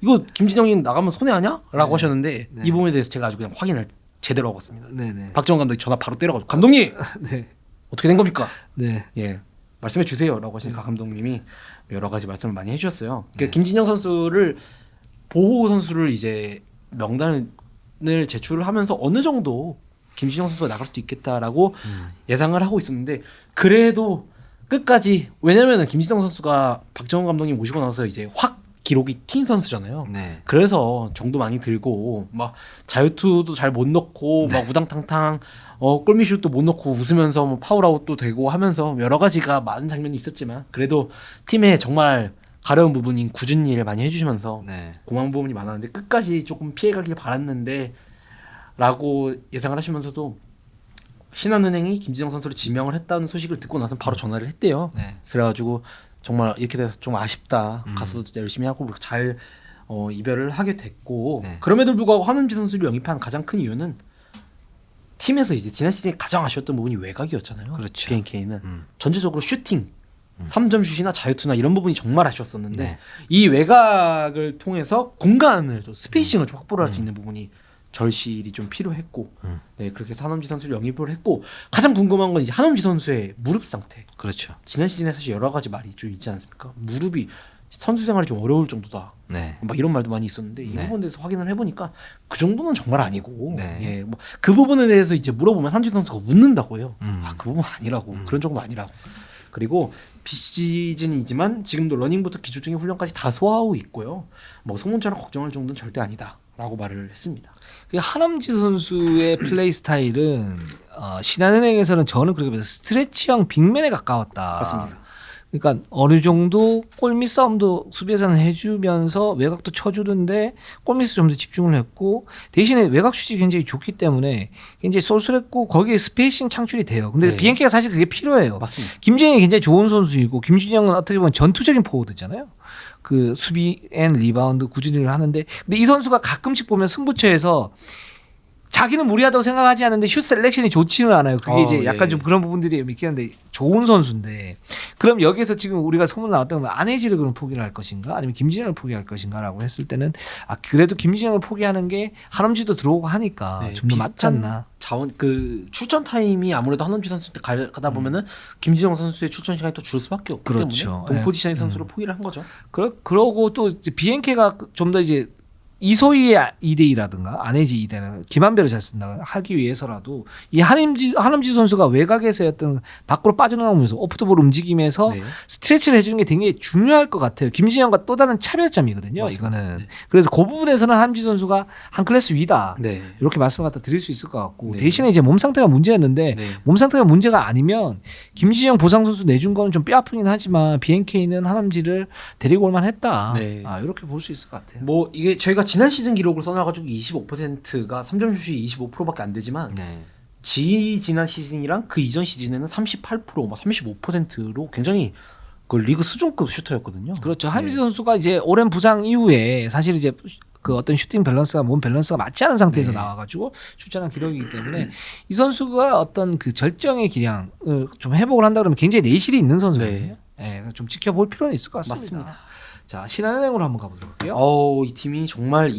이거 김진영이 나가면 손해하냐? 라고 하셨는데 네. 이 부분에 대해서 제가 아주 그냥 확인을 제대로 하고 왔습니다. 네네. 박정원 감독이 전화 바로 때려가지고 감독님 네. 어떻게 된 겁니까? 네. 예, 말씀해 주세요라고 하시니까 감독님이 여러 가지 말씀을 많이 해주셨어요. 네. 김진영 선수를 보호 선수를 이제 명단을 제출을 하면서 어느 정도 김진영 선수가 나갈 수도 있겠다라고 예상을 하고 있었는데 그래도 끝까지 왜냐면은 김진영 선수가 박정원 감독님 모시고 나서 이제 확 기록이 튄 선수잖아요. 네. 그래서 정도 많이 들고 막 자유투도 잘 못 넣고 막 우당탕탕 골밑슛도 못 넣고 웃으면서 뭐 파울아웃도 되고 하면서 여러 가지가 많은 장면이 있었지만 그래도 팀에 정말 가려운 부분인 굳은 일을 많이 해주시면서 네. 고마운 부분이 많았는데 끝까지 조금 피해가길 바랐는데 라고 예상을 하시면서도 신한은행이 김진영 선수를 지명을 했다는 소식을 듣고 나서 바로 전화를 했대요. 네. 그래가지고 정말 이렇게 돼서 좀 아쉽다. 가서도 열심히 하고 잘 이별을 하게 됐고 네. 그럼에도 불구하고 한은지 선수를 영입한 가장 큰 이유는 팀에서 이제 지난 시즌에 가장 아쉬웠던 부분이 외곽이었잖아요. 그렇죠. BNK는 전체적으로 슈팅, 3점 슛이나 자유투나 이런 부분이 정말 아쉬웠었는데 네. 이 외곽을 통해서 공간을 또 스페이싱을 좀 확보를 할 수 있는 부분이 절실히 좀 필요했고 네, 그렇게 해서 한엄지 선수를 영입을 했고 가장 궁금한 건 이제 한엄지 선수의 무릎 상태. 그렇죠. 지난 시즌에 사실 여러 가지 말이 좀 있지 않습니까? 무릎이 선수 생활이 좀 어려울 정도다. 네. 막 이런 말도 많이 있었는데 이 네. 부분에 대해서 확인을 해보니까 그 정도는 정말 아니고 네. 예, 뭐 그 부분에 대해서 이제 물어보면 한지 선수가 웃는다고 해요. 그 부분 아니라고 그런 정도 아니라고. 그리고 비시즌이지만 지금도 러닝부터 기초적인 훈련까지 다 소화하고 있고요. 뭐 송문처럼 걱정할 정도는 절대 아니다라고 말을 했습니다. 한엄지 선수의 플레이 스타일은 신한은행에서는 저는 그렇게 봐서 스트레치형 빅맨에 가까웠다. 맞습니다. 그러니까 어느 정도 골밑 싸움도 수비에서는 해주면서 외곽도 쳐주는데 골밑에 좀 더 집중을 했고 대신에 외곽 슛이 굉장히 좋기 때문에 굉장히 쏠쏠했고 거기에 스페이싱 창출이 돼요. 근데 네. BNK가 사실 그게 필요해요. 맞습니다. 김진영이 굉장히 좋은 선수이고 김진영은 어떻게 보면 전투적인 포워드잖아요. 그 수비 앤 리바운드 꾸준히 하는데 근데 이 선수가 가끔씩 보면 승부처에서 자기는 무리하다고 생각하지 않는데 슛 셀렉션이 좋지는 않아요. 그게 이제 약간 예. 좀 그런 부분들이 있긴 한데 좋은 선수인데 그럼 여기서 지금 우리가 소문 나왔던 건 안혜지를 그럼 포기를 할 것인가 아니면 김진영을 포기할 것인가라고 했을 때는 그래도 김진영을 포기하는 게 한엄지도 들어오고 하니까 네, 좀 더 맞지 않나. 자원 그 출전 타임이 아무래도 한엄지 선수 때 가다 보면은 김진영 선수의 출전 시간이 또 줄 수밖에 없기 그렇죠. 때문에 예. 동포지션의 선수를 포기를 한 거죠. 그러고 또 이제 BNK가 좀 더 이제 이소희의 2대2라든가 안혜지 2대나 김한별을 잘 쓴다 하기 위해서라도 이 한엄지 선수가 외곽에서의 어떤 밖으로 빠져나오면서 오프더볼 움직임에서 네. 스트레치를 해주는 게 굉장히 중요할 것 같아요. 김진영과 또 다른 차별점이거든요. 맞습니다. 이거는. 네. 그래서 그 부분에서는 한엄지 선수가 한 클래스 위다. 네. 이렇게 말씀을 갖다 드릴 수 있을 것 같고 네. 대신에 이제 몸 상태가 문제였는데 네. 몸 상태가 문제가 아니면 김진영 보상 선수 내준 거는 좀 뼈아프긴 하지만 BNK는 한엄지를 데리고 올만 했다. 네. 이렇게 볼 수 있을 것 같아요. 뭐 이게 저희가 지난 시즌 기록을 써놔가지고 25%가 3점 슛이 25%밖에 안 되지만 네. 지난 시즌이랑 그 이전 시즌에는 38%, 막 35%로 굉장히 그 리그 수준급 슈터였거든요. 그렇죠. 한미지 선수가 이제 오랜 부상 이후에 사실 이제 그 어떤 슈팅 밸런스가 몸 밸런스가 맞지 않은 상태에서 네. 나와가지고 출전한 기록이기 때문에 이 선수가 어떤 그 절정의 기량을 좀 회복을 한다 그러면 굉장히 내실이 있는 선수거든요. 네. 좀 지켜볼 필요는 있을 것 같습니다. 맞습니다. 자, 신한은행으로 한번 가보도록 할게요. 이 팀이 정말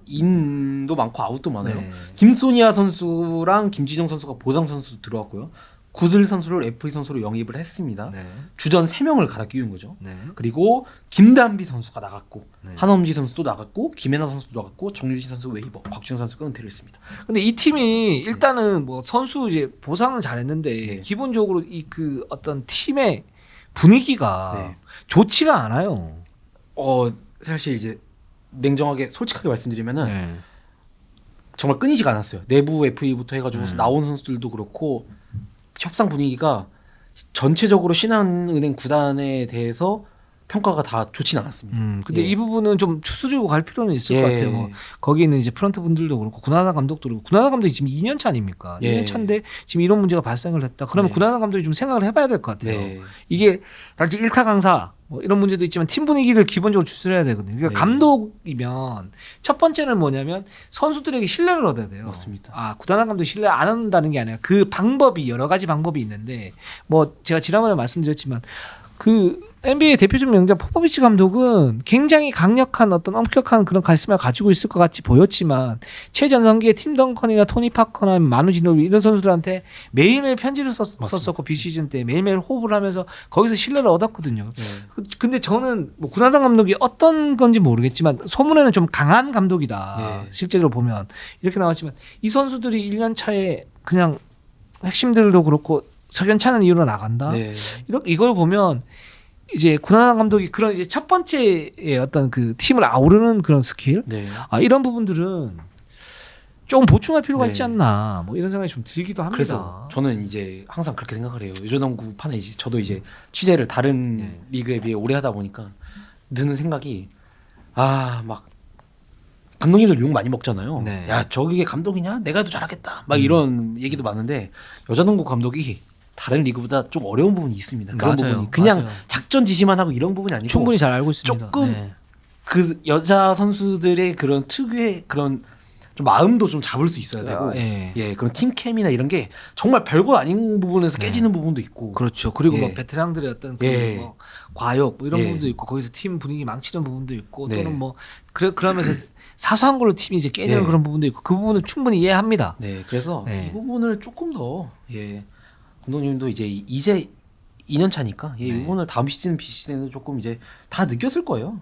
인도 많고 아웃도 많아요. 네. 김소니아 선수랑 김진영 선수가 보상 선수 들어왔고요. 구슬 선수를 FA 선수로 영입을 했습니다. 네. 주전 3명을 갈아 끼운 거죠. 네. 그리고 김단비 선수가 나갔고 네. 한엄지 선수도 나갔고 김혜나 선수도 나갔고 정유진 선수 웨이버, 곽준 선수가 은퇴를 했습니다. 근데 이 팀이 일단은 뭐 선수 이제 보상은 잘했는데 네. 기본적으로 이 그 어떤 팀의 분위기가 네. 좋지가 않아요. 사실 이제 냉정하게 솔직하게 말씀드리면은 네. 정말 끊이지가 않았어요. 내부 FA부터 해가지고 나온 선수들도 그렇고 협상 분위기가 전체적으로 신한은행 구단에 대해서 평가가 다 좋지는 않았습니다. 근데 예. 이 부분은 좀 추스리고 갈 필요는 있을 예. 것 같아요. 뭐 거기 있는 이제 프런트 분들도 그렇고 구나다 감독도 그렇고 구나다 감독이 지금 2년 차 아닙니까? 예. 2년 차인데 지금 이런 문제가 발생을 했다. 그러면 네. 구나다 감독이 좀 생각을 해봐야 될 것 같아요. 네. 이게 단지 일타 강사 뭐 이런 문제도 있지만 팀 분위기를 기본적으로 추스려야 되거든요. 그러니까 네. 감독이면 첫 번째는 뭐냐면 선수들에게 신뢰를 얻어야 돼요. 맞습니다. 구단한 감독이 신뢰 안 한다는 게 아니라 그 방법이 여러 가지 방법이 있는데 뭐 제가 지난번에 말씀드렸지만 그 NBA 대표적 명장 포포비치 감독은 굉장히 강력한 어떤 엄격한 그런 카리스마를 가지고 있을 것 같이 보였지만 최전성기의 팀 덩컨이나 토니 파커나 마누 지노비 이런 선수들한테 매일매일 편지를 썼었고 비시즌 때 매일매일 호흡을 하면서 거기서 신뢰를 얻었거든요. 네. 근데 저는 뭐 구나단 감독이 어떤 건지 모르겠지만 소문에는 좀 강한 감독이다. 네. 실제로 보면 이렇게 나왔지만 이 선수들이 1년 차에 그냥 핵심들도 그렇고 석연찮은 이유로 나간다. 네. 이걸 보면 이제 구나단 감독이 그런 이제 첫 번째의 어떤 그 팀을 아우르는 그런 스킬 네. 이런 부분들은 조금 보충할 필요가 네. 있지 않나 뭐 이런 생각이 좀 들기도 합니다. 그래서 저는 이제 항상 그렇게 생각을 해요. 요전농구 판에 이제 저도 이제 취재를 다른 네. 리그에 비해 오래 하다 보니까 드는 생각이 막 감독님들 욕 많이 먹잖아요. 네. 야 저게 감독이냐? 내가 더 잘하겠다. 막 이런 얘기도 많은데 여자농구 감독이 다른 리그보다 좀 어려운 부분이 있습니다. 그런 맞아요. 부분이 그냥 맞아요. 작전 지시만 하고 이런 부분이 아니고 충분히 잘 알고 있습니다. 조금 네. 그 여자 선수들의 그런 특유의 그런 좀 마음도 좀 잡을 수 있어야 되고 예. 그런 팀캠이나 이런 게 정말 별거 아닌 부분에서 깨지는 부분도 있고 그렇죠. 그리고 예. 뭐 베테랑들의 어떤 그 예. 뭐 과욕 뭐 이런 예. 부분도 있고 거기서 팀 분위기 망치는 부분도 있고 네. 또는 뭐 그러면서 사소한 걸로 팀이 이제 깨지는 네. 그런 부분도 있고 그 부분은 충분히 이해합니다. 네, 그래서 네. 이 부분을 조금 더 감독님도 이제 2년 차니까 이 네. 부분을 다음 시즌 비시즌에는 조금 이제 다 느꼈을 거예요.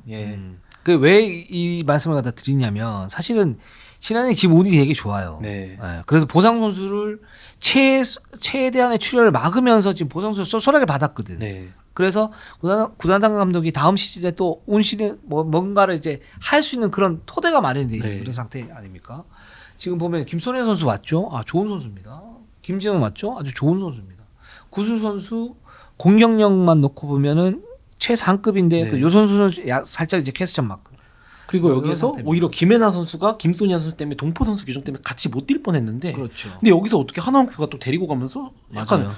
그 왜 이 말씀을 갖다 드리냐면 사실은 신한이 지금 운이 되게 좋아요. 네. 그래서 보상 선수를 최대한의 출혈을 막으면서 지금 보상 선수 쏠쏠하게 받았거든. 네. 그래서 구단당 감독이 다음 시즌에 또 온 시즌 뭔가를 이제 할 수 있는 그런 토대가 마련돼 있는 네. 그런 상태 아닙니까? 지금 보면 김선혜 선수 왔죠. 좋은 선수입니다. 김진영 왔죠. 아주 좋은 선수입니다. 구슬 선수 공격력만 놓고 보면은 최상급인데 네. 요 선수는 살짝 이제 캐스천 마크. 그리고 그런 여기서 상태입니다. 오히려 김혜나 선수가 김소니아 선수 때문에 동포 선수 규정 때문에 같이 못 뛸 뻔했는데 그렇죠. 근데 여기서 어떻게 하나원큐가 또 데리고 가면서 약간 맞아요.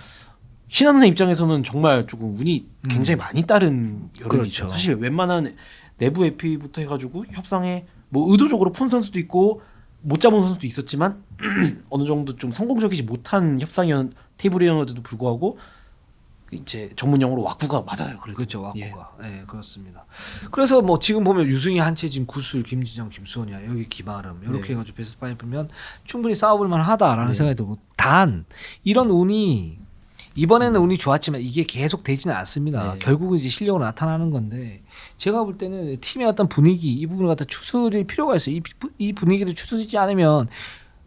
신한은행 입장에서는 정말 조금 운이 굉장히 많이 따른 여름이죠. 그렇죠. 사실 웬만한 내부 FA부터 해가지고 협상에 뭐 의도적으로 푼 선수도 있고 못 잡은 선수도 있었지만 어느 정도 좀 성공적이지 못한 협상이었 테이블이었는데도 불구하고 이제 전문 용어로 왁구가 맞아요. 그렇죠, 왁구가. 네, 그렇습니다. 그래서 뭐 지금 보면 유승희, 한채진, 구술, 김진영, 김소냐, 여기 김아름 이렇게 네. 해가지고 베스트 5면 충분히 싸워볼 만하다라는 네. 생각이 들고, 단 이런 운이 이번에는 운이 좋았지만 이게 계속 되지는 않습니다. 네. 결국은 이제 실력으로 나타나는 건데, 제가 볼 때는 팀의 어떤 분위기, 이 부분을 갖다 추스릴 필요가 있어요. 이 분위기를 추스리지 않으면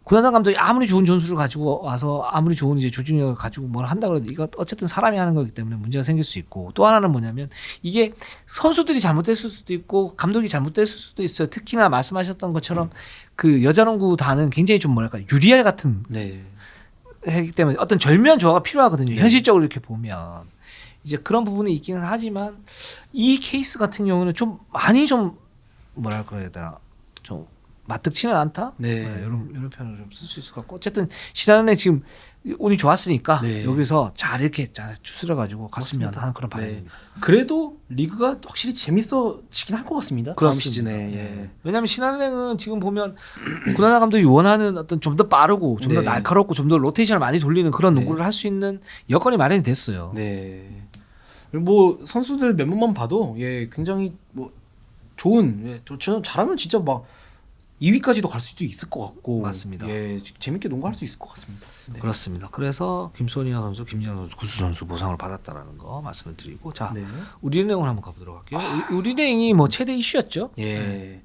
구단장 감독이 아무리 좋은 전술을 가지고 와서 아무리 좋은 이제 조직력을 가지고 뭘 한다 그래도 이거 어쨌든 사람이 하는 거기 때문에 문제가 생길 수 있고, 또 하나는 뭐냐면 이게 선수들이 잘못됐을 수도 있고 감독이 잘못됐을 수도 있어요. 특히나 말씀하셨던 것처럼 그 여자농구단은 굉장히 좀 뭐랄까 유리알 같은 네. 하기 때문에 어떤 절묘한 조화가 필요하거든요. 네. 현실적으로 이렇게 보면 이제 그런 부분이 있기는 하지만 이 케이스 같은 경우는 좀 많이 좀 뭐랄까 해야 되나, 좀 맞득치는 않다. 네. 이런 표현을 좀 쓸 수 있을 것 같고, 어쨌든 신한은행 지금 운이 좋았으니까 네. 여기서 잘 이렇게 잘 추스려 가지고 갔으면 맞습니다. 하는 그런 네. 바람입니다. 그래도 리그가 확실히 재밌어지긴 할 것 같습니다. 다음 그렇습니다. 시즌에. 네. 예. 왜냐하면 신한은행은 지금 보면 구단장 감독이 원하는 어떤 좀 더 빠르고 좀 더 네. 날카롭고 좀 더 로테이션을 많이 돌리는 그런 네. 농구를 할 수 있는 여건이 마련이 됐어요. 네. 그리고 뭐 선수들 몇 명만 봐도 예 굉장히 뭐 좋은 저 잘하면 진짜 막 2위까지도 갈 수도 있을 것 같고. 맞습니다. 예 재밌게 농구할 수 있을 것 같습니다. 네. 그렇습니다. 그래서 김소니아 선수, 김지현 선수, 구수 선수 보상을 받았다라는 거 말씀을 드리고, 자 네. 우리은행을 한번 가보도록 할게요. 우리은행이 뭐 최대 이슈였죠. 예.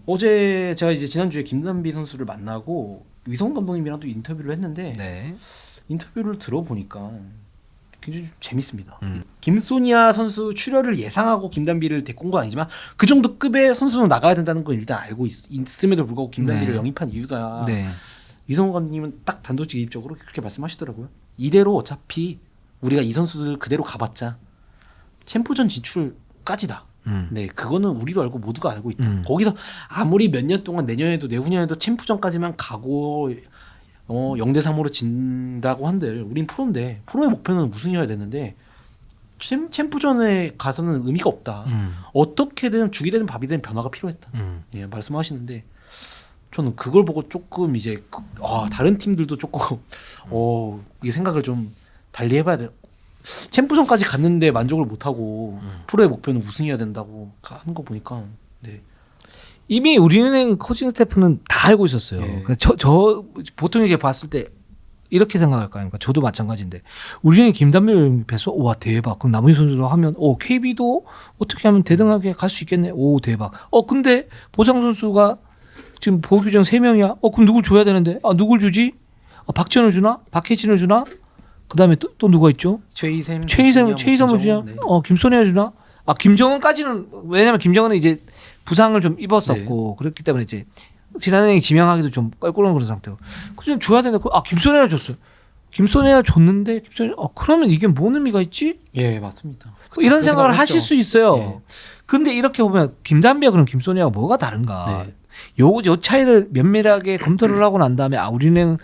어제 제가 이제 지난주에 김단비 선수를 만나고 위성 감독님이랑 또 인터뷰를 했는데 네. 인터뷰를 들어보니까 굉장히 좀 재밌습니다. 음. 김소니아 선수 출혈을 예상하고 김단비를 데리고 온 건 아니지만 그 정도 급의 선수는 나가야 된다는 걸 일단 알고 있음에도 불구하고 김단비를 네. 영입한 이유가 네. 위성 감독님은 딱 단도직입적으로 그렇게 말씀하시더라고요. 이대로 어차피 우리가 이 선수들 그대로 가봤자 챔프전 진출까지다. 네, 그거는 우리도 알고 모두가 알고 있다. 거기서 아무리 몇 년 동안 내년에도 내후년에도 챔프전까지만 가고 0대 3으로 진다고 한들 우린 프로인데 프로의 목표는 우승이어야 되는데 챔프전에 가서는 의미가 없다. 어떻게든 죽이 되든 밥이 되든 변화가 필요했다. 예, 말씀하시는데 저는 그걸 보고 조금 이제 다른 팀들도 조금 이 생각을 좀 달리 해봐야 돼. 챔프전까지 갔는데 만족을 못하고 프로의 목표는 우승이어야 된다고 하는 거 보니까 네. 이미 우리은행 코칭 스태프는 다 알고 있었어요. 예. 저 보통 이제 봤을 때 이렇게 생각할 거 아닙니까? 저도 마찬가지인데 우리은행 김단비를 영입해서 와 대박. 그럼 나머지 선수로 하면 KB도 어떻게 하면 대등하게 갈 수 있겠네. 오 대박. 근데 보상 선수가 지금 보호 규정 3명이야. 그럼 누굴 줘야 되는데? 누굴 주지? 박지현을 주나? 박혜진을 주나? 그다음에 또 누가 있죠? 최희섬을 주나? 네. 김소니아 주나? 김정은까지는, 왜냐면 김정은은 이제 부상을 좀 입었었고 그렇기 때문에 이제 지난해 지명하기도 좀 껄끄러운 그런 상태고 그좀 줘야 되는데 김소니아 줬어요. 김소니아 줬는데 그러면 이게 뭔 의미가 있지? 예 맞습니다. 이런 생각을 하실 수 있어요. 예. 근데 이렇게 보면 김단비와 그럼 김소니아가 뭐가 다른가? 네. 요 차이를 면밀하게 검토를 하고 난 다음에 우리는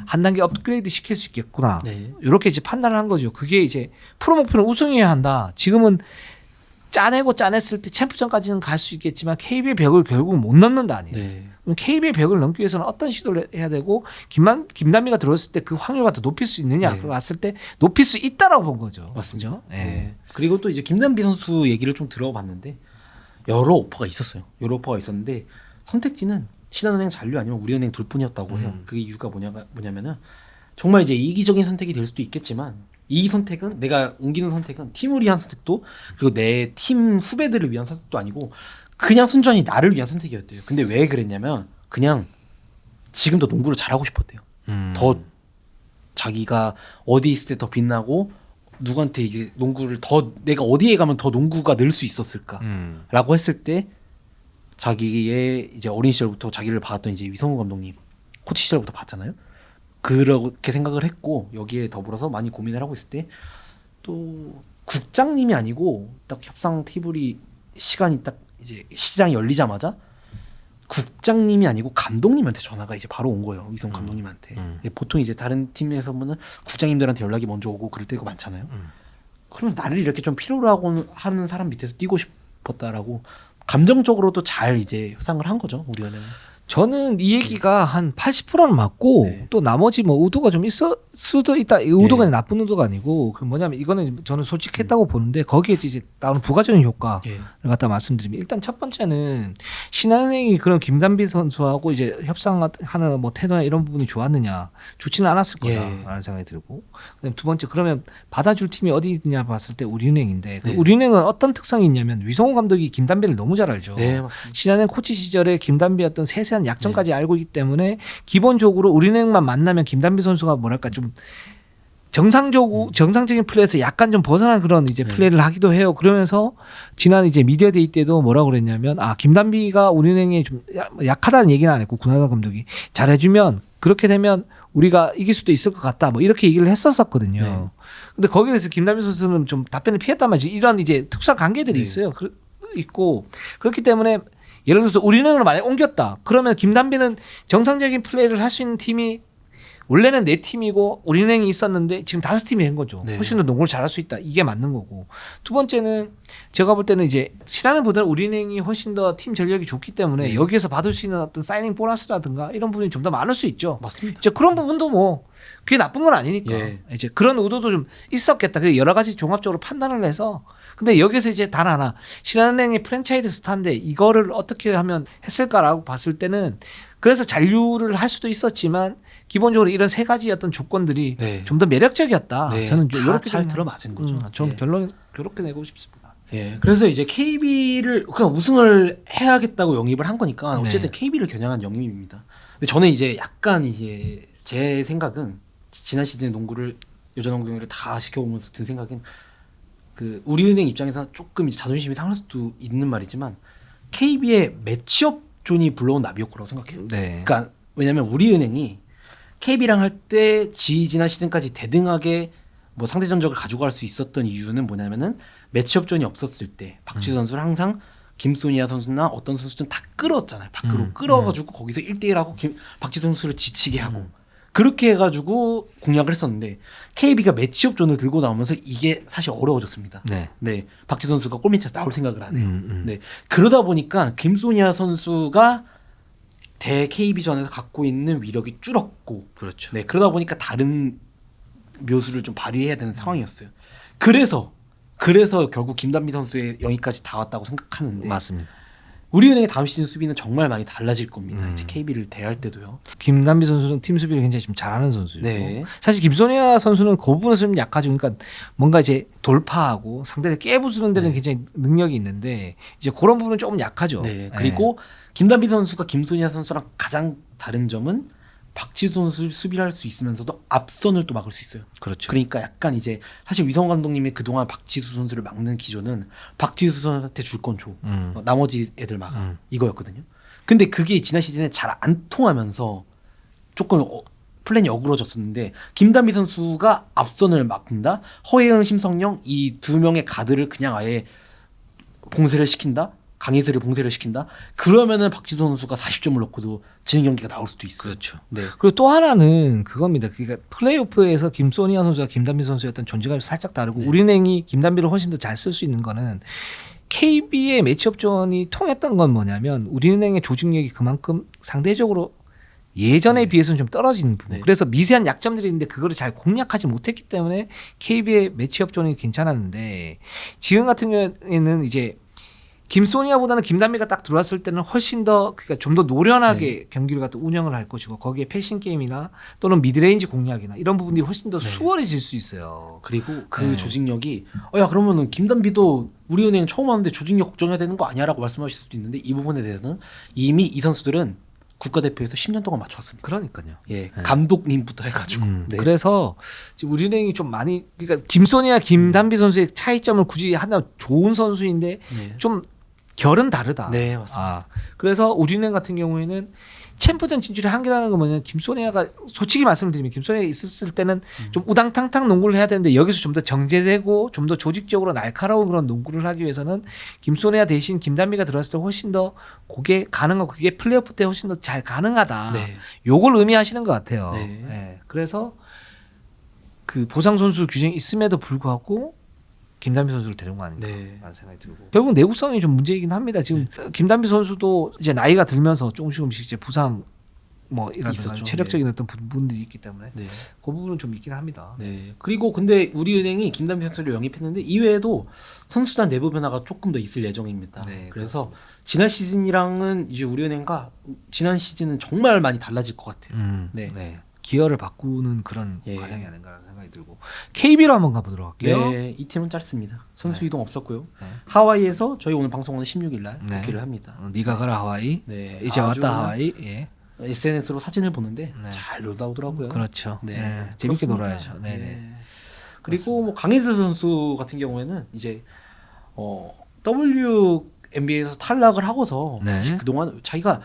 한 단계 업그레이드 시킬 수 있겠구나. 네. 이렇게 이제 판단을 한 거죠. 그게 이제 프로 목표는 우승해야 한다. 지금은 짜냈을 때 챔프전까지는 갈 수 있겠지만 KB의 벽을 결국 못 넘는다 아니에요. 네. 그럼 KB의 벽을 넘기 위해서는 어떤 시도를 해야 되고 김단비가 들어왔을 때 그 확률을 갖다 높일 수 있느냐? 네. 봤을 때 높일 수 있다라고 본 거죠. 맞습니다. 그죠? 예. 네. 그리고 또 이제 김단비 선수 얘기를 좀 들어봤는데 여러 오퍼가 있었어요. 여러 오퍼가 있었는데 선택지는 신한은행, 잔류 아니면 우리은행 둘 뿐이었다고 해요. 그게 이유가 뭐냐면은 정말 이제 이기적인 선택이 될 수도 있겠지만 이 선택은 내가 옮기는 선택은 팀을 위한 선택도 그리고 내 팀 후배들을 위한 선택도 아니고 그냥 순전히 나를 위한 선택이었대요. 근데 왜 그랬냐면 그냥 지금도 농구를 잘하고 싶었대요. 더 자기가 어디 있을 때 더 빛나고 누구한테 이제 농구를 더 내가 어디에 가면 더 농구가 늘 수 있었을까라고 했을 때 자기의 이제 어린 시절부터 자기를 봐왔던 이제 위성우 감독님 코치 시절부터 봤잖아요. 그렇게 생각을 했고 여기에 더불어서 많이 고민을 하고 있을 때 또 국장님이 아니고 딱 협상 테이블이 시간이 딱 이제 시장이 열리자마자 국장님이 아니고 감독님한테 전화가 이제 바로 온 거예요. 위성 감독님한테. 보통 이제 다른 팀에서 보면 국장님들한테 연락이 먼저 오고 그럴 때가 많잖아요. 그러면 나를 이렇게 좀 필요로 하는 사람 밑에서 뛰고 싶었다라고 감정적으로도 잘 이제 협상을 한 거죠. 우리는. 저는 이 얘기가 한 80%는 맞고 네. 또 나머지 뭐 의도가 좀 있을 수도 있다. 의도가 네. 나쁜 의도가 아니고 그 뭐냐면 이거는 저는 솔직했다고 보는데 거기에 이제 나오는 부가적인 효과를 예. 갖다 말씀드리면 일단 첫 번째는 신한은행이 그런 김단비 선수하고 이제 협상하는 뭐 태도나 이런 부분이 좋았느냐 좋지는 않았을 거다라는 생각이 들고 그다음에 두 번째 그러면 받아줄 팀이 어디 있냐 봤을 때 우리은행인데 그 네. 우리은행은 어떤 특성이 있냐면 위성호 감독이 김단비를 너무 잘 알죠. 네, 맞습니다. 신한은행 코치 시절에 김단비 어떤 세세한 약점까지 알고 있기 때문에 기본적으로 우리은행만 만나면 김단비 선수가 뭐랄까 좀 정상적인 플레이에서 약간 좀 벗어난 그런 이제 네. 플레이를 하기도 해요. 그러면서 지난 이제 미디어 데이 때도 뭐라고 그랬냐면 김단비가 우리은행에 좀 약하다는 얘기는 안 했고 구나단 감독이 잘해주면 그렇게 되면 우리가 이길 수도 있을 것 같다. 뭐 이렇게 얘기를 했었거든요. 네. 근데 거기에 대해서 김단비 선수는 좀 답변을 피했단 말이죠. 이런 이제 특수한 관계들이 네. 있어요. 있고 그렇기 때문에 예를 들어서 우리은행으로 만약 옮겼다. 그러면 김단비는 정상적인 플레이를 할 수 있는 팀이 원래는 4팀이고 우리은행이 있었는데 지금 5팀이 된 거죠. 네. 훨씬 더 농구를 잘할 수 있다. 이게 맞는 거고. 두 번째는 제가 볼 때는 이제 신한은행보다는 우리은행이 훨씬 더 팀 전력이 좋기 때문에 네. 여기에서 받을 수 있는 어떤 사이닝 보너스라든가 이런 부분이 좀 더 많을 수 있죠. 맞습니다. 이제 그런 부분도 뭐 그게 나쁜 건 아니니까 예. 이제 그런 의도도 좀 있었겠다. 그 여러 가지 종합적으로 판단을 해서 근데 여기서 이제 단 하나 신한은행이 프랜차이즈 스타인데 이거를 어떻게 하면 했을까라고 봤을 때는 그래서 잔류를 할 수도 있었지만 기본적으로 이런 세 가지 어떤 조건들이 네. 좀 더 매력적이었다. 네. 저는 다 이렇게 잘 좀- 들어맞은 거죠. 좀 예. 결론 그렇게 내고 싶습니다. 예. 그래서 이제 KB를 그냥 우승을 해야겠다고 영입을 한 거니까 어쨌든 네. KB를 겨냥한 영입입니다. 근데 저는 이제 약간 이제 제 생각은 지난 시즌 농구를 여자농구 경기를 다 지켜보면서 든 생각은 그 우리은행 입장에서 조금 이제 자존심이 상할 수도 있는 말이지만 KB의 매치업 존이 불러온 나비효과라고 생각해요. 네. 그러니까 왜냐면 우리은행이 KB랑 할 때 지난 시즌까지 대등하게 뭐 상대 전적을 가지고 갈 수 있었던 이유는 뭐냐면은 매치업 존이 없었을 때 박지수 선수를 항상 김소니아 선수나 어떤 선수든 다 끌었잖아요. 밖으로 끌어가지고 거기서 1대1하고 박지수 선수를 지치게 하고 그렇게 해가지고 공략을 했었는데 KB가 매치업 존을 들고 나오면서 이게 사실 어려워졌습니다. 네. 네, 박지수 선수가 골 밑에서 나올 생각을 안 해요. 네, 그러다 보니까 김소니아 선수가 대 KB전에서 갖고 있는 위력이 줄었고, 그렇죠. 네, 그러다 보니까 다른 묘수를 좀 발휘해야 되는 상황이었어요. 그래서 결국 김단비 선수의 영입까지 다 왔다고 생각하는데 맞습니다. 우리은행의 다음 시즌 수비는 정말 많이 달라질 겁니다. 이제 KB를 대할 때도요. 김단비 선수는 팀 수비를 굉장히 좀 잘하는 선수고 네. 사실 김소니아 선수는 그 부분에서 좀 약하죠. 그러니까 뭔가 이제 돌파하고 상대를 깨부수는 데는 네. 굉장히 능력이 있는데 이제 그런 부분은 조금 약하죠. 네. 그리고 김단비 선수가 김소니아 선수랑 가장 다른 점은 박지수 선수 수비를 할 수 있으면서도 앞선을 또 막을 수 있어요. 그렇죠. 그러니까 약간 이제 사실 위성 감독님이 그동안 박지수 선수를 막는 기조는 박지수 선수한테 줄 건 줘. 나머지 애들 막아. 이거였거든요. 근데 그게 지난 시즌에 잘 안 통하면서 조금 플랜이 어그러졌었는데 김단비 선수가 앞선을 막는다. 허예은, 심성영 이 두 명의 가드를 그냥 아예 봉쇄를 시킨다. 강희슬을 봉쇄를 시킨다. 그러면은 박지수 선수가 40점을 넣고도 지는 경기가 나올 수도 있어요. 그렇죠. 네. 그리고 또 하나는 그겁니다. 그러니까 플레이오프에서 김소니아 선수와 김단비 선수의 어떤 존재감이 살짝 다르고 우리은행이 김단비를 훨씬 더 잘 쓸 수 있는 거는 KB의 매치업전이 통했던 건 뭐냐면 우리은행의 조직력이 그만큼 상대적으로 예전에 비해서는 좀 떨어지는 부분. 네. 그래서 미세한 약점들이 있는데 그거를 잘 공략하지 못했기 때문에 KB의 매치업전이 괜찮았는데 지금 같은 경우에는 이제 김소니아보다는 김단비가 딱 들어왔을 때는 훨씬 더 그러니까 좀 더 노련하게 경기를 갖다 운영을 할 것이고 거기에 패싱 게임이나 또는 미드레인지 공략이나 이런 부분들이 훨씬 더 수월해질 수 있어요. 그리고 그 네. 조직력이 야 그러면은 김단비도 우리은행 처음 하는데 조직력 걱정해야 되는 거 아니야라고 말씀하실 수도 있는데 이 부분에 대해서는 이미 이 선수들은 국가대표에서 10년 동안 맞춰왔습니다. 그러니까요. 예, 감독님부터 해가지고. 네. 그래서 지금 우리은행이 좀 많이 그러니까 김소니아 김단비 선수의 차이점을 굳이 하나 좋은 선수인데 네. 좀 결은 다르다. 네, 맞습니다. 그래서 우리은행 같은 경우에는 챔프전 진출의 한계라는 건 뭐냐면 김소니아가 솔직히 말씀을 드리면 김소니아가 있었을 때는 좀 우당탕탕 농구를 해야 되는데 여기서 좀 더 정제되고 좀 더 조직적으로 날카로운 그런 농구를 하기 위해서는 김소니아 대신 김단비가 들어왔을 때 훨씬 더 그게 가능하고 그게 플레이오프 때 훨씬 더 잘 가능하다. 네. 요걸 의미하시는 것 같아요. 네. 그래서 그 보상 선수 규정이 있음에도 불구하고 김단비 선수를 데려온 거 아닌가 네. 라는 생각이 들고 결국 내구성이 좀 문제이긴 합니다. 지금 김단비 선수도 이제 나이가 들면서 조금씩 이제 부상 뭐 이런 있었죠. 체력적인 어떤 부분들이 있기 때문에 네. 그 부분은 좀 있긴 합니다. 네. 그리고 근데 우리은행이 김단비 선수를 영입했는데 이외에도 선수단 내부 변화가 조금 더 있을 예정입니다. 네, 그래서 그렇습니다. 지난 시즌이랑은 이제 우리은행과 지난 시즌은 정말 많이 달라질 것 같아요. 네. 네. 기여를 바꾸는 그런 예. 과정이 아닌가라는 생각이 들고 KB로 한번 가보도록 할게요. 네, 이 팀은 짧습니다. 선수 네. 이동 없었고요. 네. 하와이에서 저희 오늘 방송은 16일 날 네. 복귀를 합니다. 네가 가라 하와이. 네, 이제 아주 왔다 하와이. 예. SNS로 사진을 보는데 네. 잘 놀다 오더라고요. 그렇죠. 네, 네. 재밌게 그렇습니다. 놀아야죠. 네네. 네. 그리고 뭐 강희슬 선수 같은 경우에는 이제 WNBA에서 탈락을 하고서 네. 그동안 자기가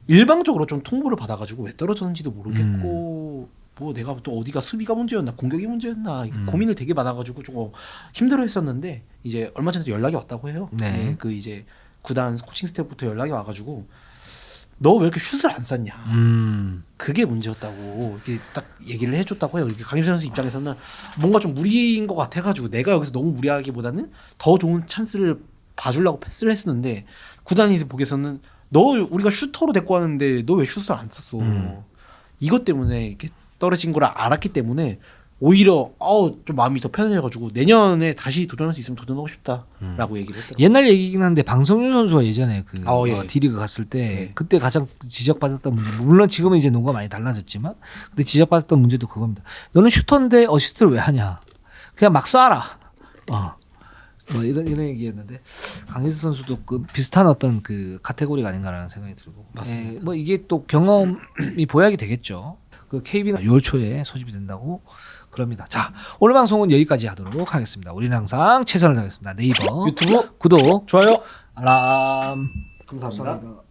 일방적으로 좀 통보를 받아가지고 왜 떨어졌는지도 모르겠고 뭐 내가 또 어디가 수비가 문제였나 공격이 문제였나 고민을 되게 많아가지고 조금 힘들어했었는데 이제 얼마 전에 연락이 왔다고 해요. 네. 그 이제 구단 코칭 스태프부터 연락이 와가지고 너 왜 이렇게 슛을 안 쐈냐? 그게 문제였다고 이제 딱 얘기를 해줬다고 해요. 강희슬 선수 입장에서는 뭔가 좀 무리인 것 같아가지고 내가 여기서 너무 무리하기보다는 더 좋은 찬스를 봐주려고 패스를 했었는데 구단이 보기에서는 너 우리가 슈터로 데리고 왔는데 너 왜 슛을 안 쐈어? 이것 때문에 이렇게 떨어진 걸 알았기 때문에 오히려 좀 마음이 더 편해져가지고 내년에 다시 도전할 수 있으면 도전하고 싶다라고 얘기를 했더라고요. 옛날 얘기긴 한데 방성윤 선수가 예전에 그 예. D리그 갔을 때 네. 그때 가장 지적받았던 문제 물론 지금은 이제 농구가 많이 달라졌지만 근데 지적받았던 문제도 그겁니다. 너는 슈터인데 어시스트를 왜 하냐? 그냥 막 쏴라. 뭐 이런 얘기였는데 강희슬 선수도 그 비슷한 어떤 그 카테고리가 아닌가라는 생각이 들고 맞습니다. 뭐 이게 또 경험이 보약이 되겠죠. 그 KB는 6월 초에 소집이 된다고 그럽니다. 자, 오늘 방송은 여기까지 하도록 하겠습니다. 우리는 항상 최선을 다하겠습니다. 네이버, 유튜브 구독, 좋아요. 알람. 감사합니다.